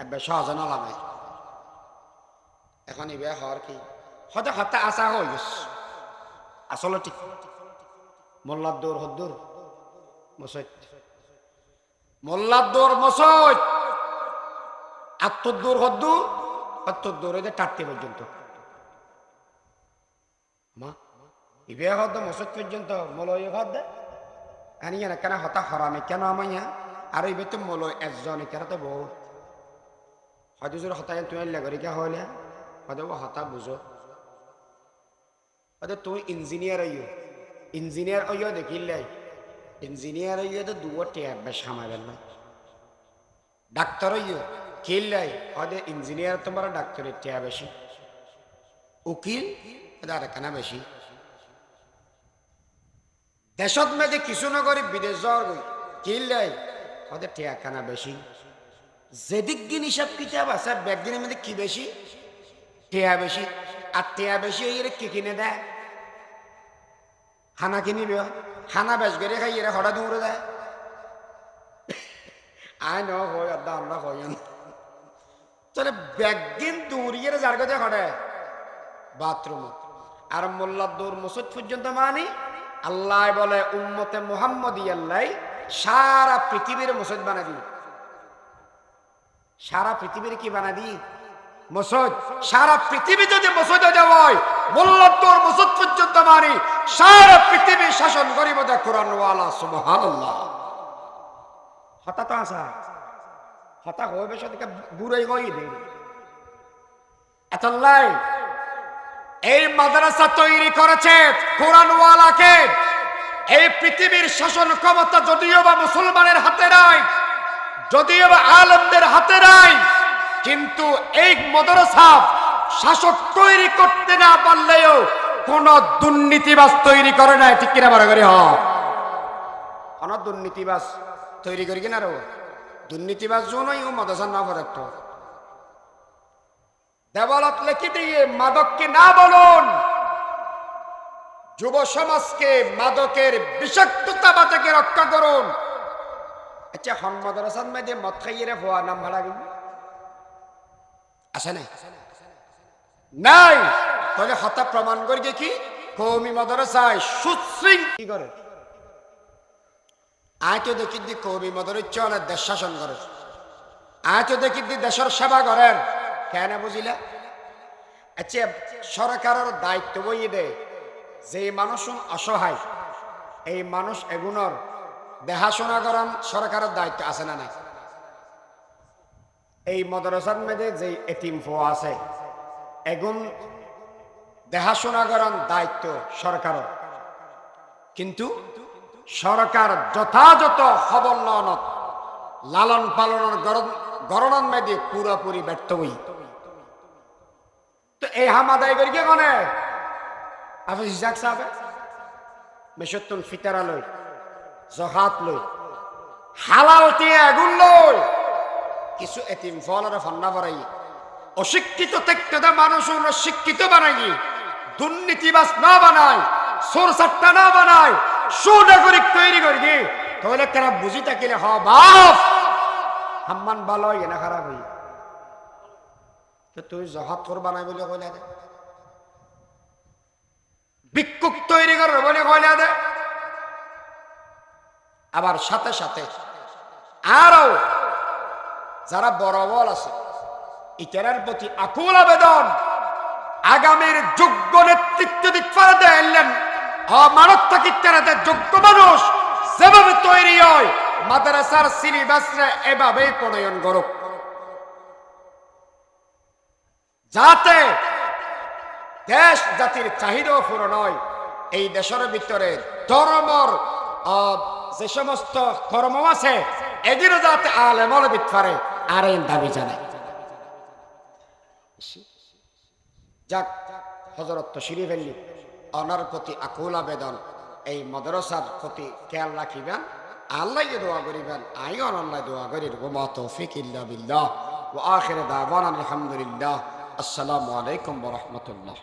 একবার সহজনা লাগাই এখন ইবে হওয়ার কি হয়তো হত্যা আসা হয়ে গেছে আসলে ঠিক মোল্লার দৌড় হদ্দুর মসজিদ মোল্লার দৌড় মসজিদ আত্মদূর হদ্দুর আত্মদূর হইতে টাটতে পর্যন্ত মা ইবে হদ মসজিদ পর্যন্ত মলয় হদ আনিয়া না কেন হতা হরামে কেন আমাইয়া আর এই বেতন মূল একজন এখানে তো বহু হয়তো জোর হতায় তুই লেগরি কে হলে হয়তো হতা বুঝো হয়তো তুই ইঞ্জিনিয়ার হইও দেখিলে ইঞ্জিনিয়ার হইও তো দুটো টেয়ার বেশ সামাবেন না ডাক্তার হইও খেললাই হয়তো ইঞ্জিনিয়ার তোমার ডাক্তারের টেয়া বেশি উকিল আর একখানা বেশি দেশত মেয়েদের কিছু নগরী বিদেশ যাওয়ার খেললাই হয়তো টেয়া খানা বেশি যেদিক দিন হিসাব কিতাব আছে ব্যাগদিনের মধ্যে কি বেশি টেয়া বেশি আর টেয়া বেশি হইলে কি কিনে দেয় খানা কিনিব খানা বেশ করে খাই এরা হঠাৎ উড়ে দেয় আয় ন হয় আর আমরা হয় তাহলে ব্যাগদিন দৌড়িয়ে যার কাছে হটে বাথরুম আর মোল্লার দৌড় মসজিদ পর্যন্ত মানি আল্লাহ বলে উম্মতে মুহাম্মদী আল্লাহ সারা পৃথিবীর মসজিদ বানা দি সারা পৃথিবীর কি বানা দি মসজিদ সারা পৃথিবী যদি মসজিদ হয়ে যায় মোল্লার দৌড় মসজিদ পর্যন্ত মানি সারা পৃথিবী শাসন করিব দে কোরআনওয়ালা সুবহানাল্লাহ হঠাৎ আসা হঠাৎ হয়ে বেশ বুড়াই গই দে এতলাই এই মাদ্রাসা তৈরি করেছে কোরআনওয়ালাকে এই পৃথিবীর শাসন ক্ষমতা যদিও বা মুসলমানের হাতে নাই যদিও বা আলেমদের হাতে নাই কিন্তু এই মাদ্রাসা শাসক তৈরি করতে না পারলেও কোন দুর্নীতিবাজ তৈরি করে না ঠিক কিনা বড় করে কোন দুর্নীতিবাজ তৈরি করি কিনা রো দুর্নীতিবাজ জন্যই ও মাদ্রাসার না পড়াতো দেওয়ালত লেখি দিয়ে মাদককে না বলুন যুব সমাজকে মাদকের বিষাক্ততা থেকে রক্ষা করুন আচ্ছা হন মাদ্রাসার মধ্যে মদ খাইয়ে ভুয়া নাম ভাড়া গেল আছে নাই তাহলে হতা প্রমাণ করি কি কওমি মাদ্রাসায় সুশৃঙ্খল কি করে আয় তো দেখি দি কওমি মাদ্রাসা চলে দেশ শাসন করে আয় তো দেখি দি দেশের সেবা করেন কেন বুঝিলা আচ্ছা সরকারের দায়িত্ব বইয়ে দেয় যে মানুষ অসহায় এই মানুষ এগুলোর দেখাশোনা করান সরকারের দায়িত্ব আছে না নাই এই মাদ্রাসার মধ্যে যে এতিম ফোয়া আছে এগুন দেখাশোনা করান দায়িত্ব সরকারের কিন্তু সরকার যথাযথ খবর লালন পালনের গণনার মধ্যে পুরোপুরি ব্যর্থ হই তো এই হামাদাই করি কে কনে আপনি হিসাব সাহেব মেশতুন ফিতারা লই জহাত লই হালাল দিয়ে আগুন লই কিছু এতিম ফলর ফন্না ভরাই অশিক্ষিত তেক্তদা মানুষ শিক্ষিত বানাই দুর্নীতিবাজ না বানায় সোর সাট্টা না বানায় সুনাগরিক তৈরি করি দি তাহলে তারা বুঝি থাকিলে হ বাপ হাম্মান ভালো হই না খারাপ হই তো তুই জহাত তোর বানাই বলে কইলা দে ভিক্ষুক তৈরি করবে বলে কইলা দে আবার সাথে সাথে আরো যারা বড় বল আছে ইতারার প্রতি আকুল আবেদন আগামীর যোগ্য নেতৃত্ব দিতে পারে এলেন মানব থাকি তারা যোগ্য মানুষ যেভাবে তৈরি হয় মাদ্রাসার সিলেবাসে এভাবেই প্রণয়ন করুক যাতে দেশ জাতির চাহিদা পূরণ হয় এই দেশের ভিতরে ধর্মর যে সমস্ত ধর্ম আছে এগুলো যাতে আলেমল বিতফারে আর এই দাবি জানায় যাক হযরত তশরিফ আনলি ওনার প্রতি আকুল আবেদন এই মাদ্রাসার প্রতি খেয়াল রাখিবেন আল্লাহ দোয়া করিবেন আইও আল্লাহ দোয়া করি ওয়া তৌফিক ইল্লা বিল্লাহ ওয়া আখির দাওয়ানা আলহামদুলিল্লাহ আসসালামু আলাইকুম ওয়া রাহমাতুল্লাহ।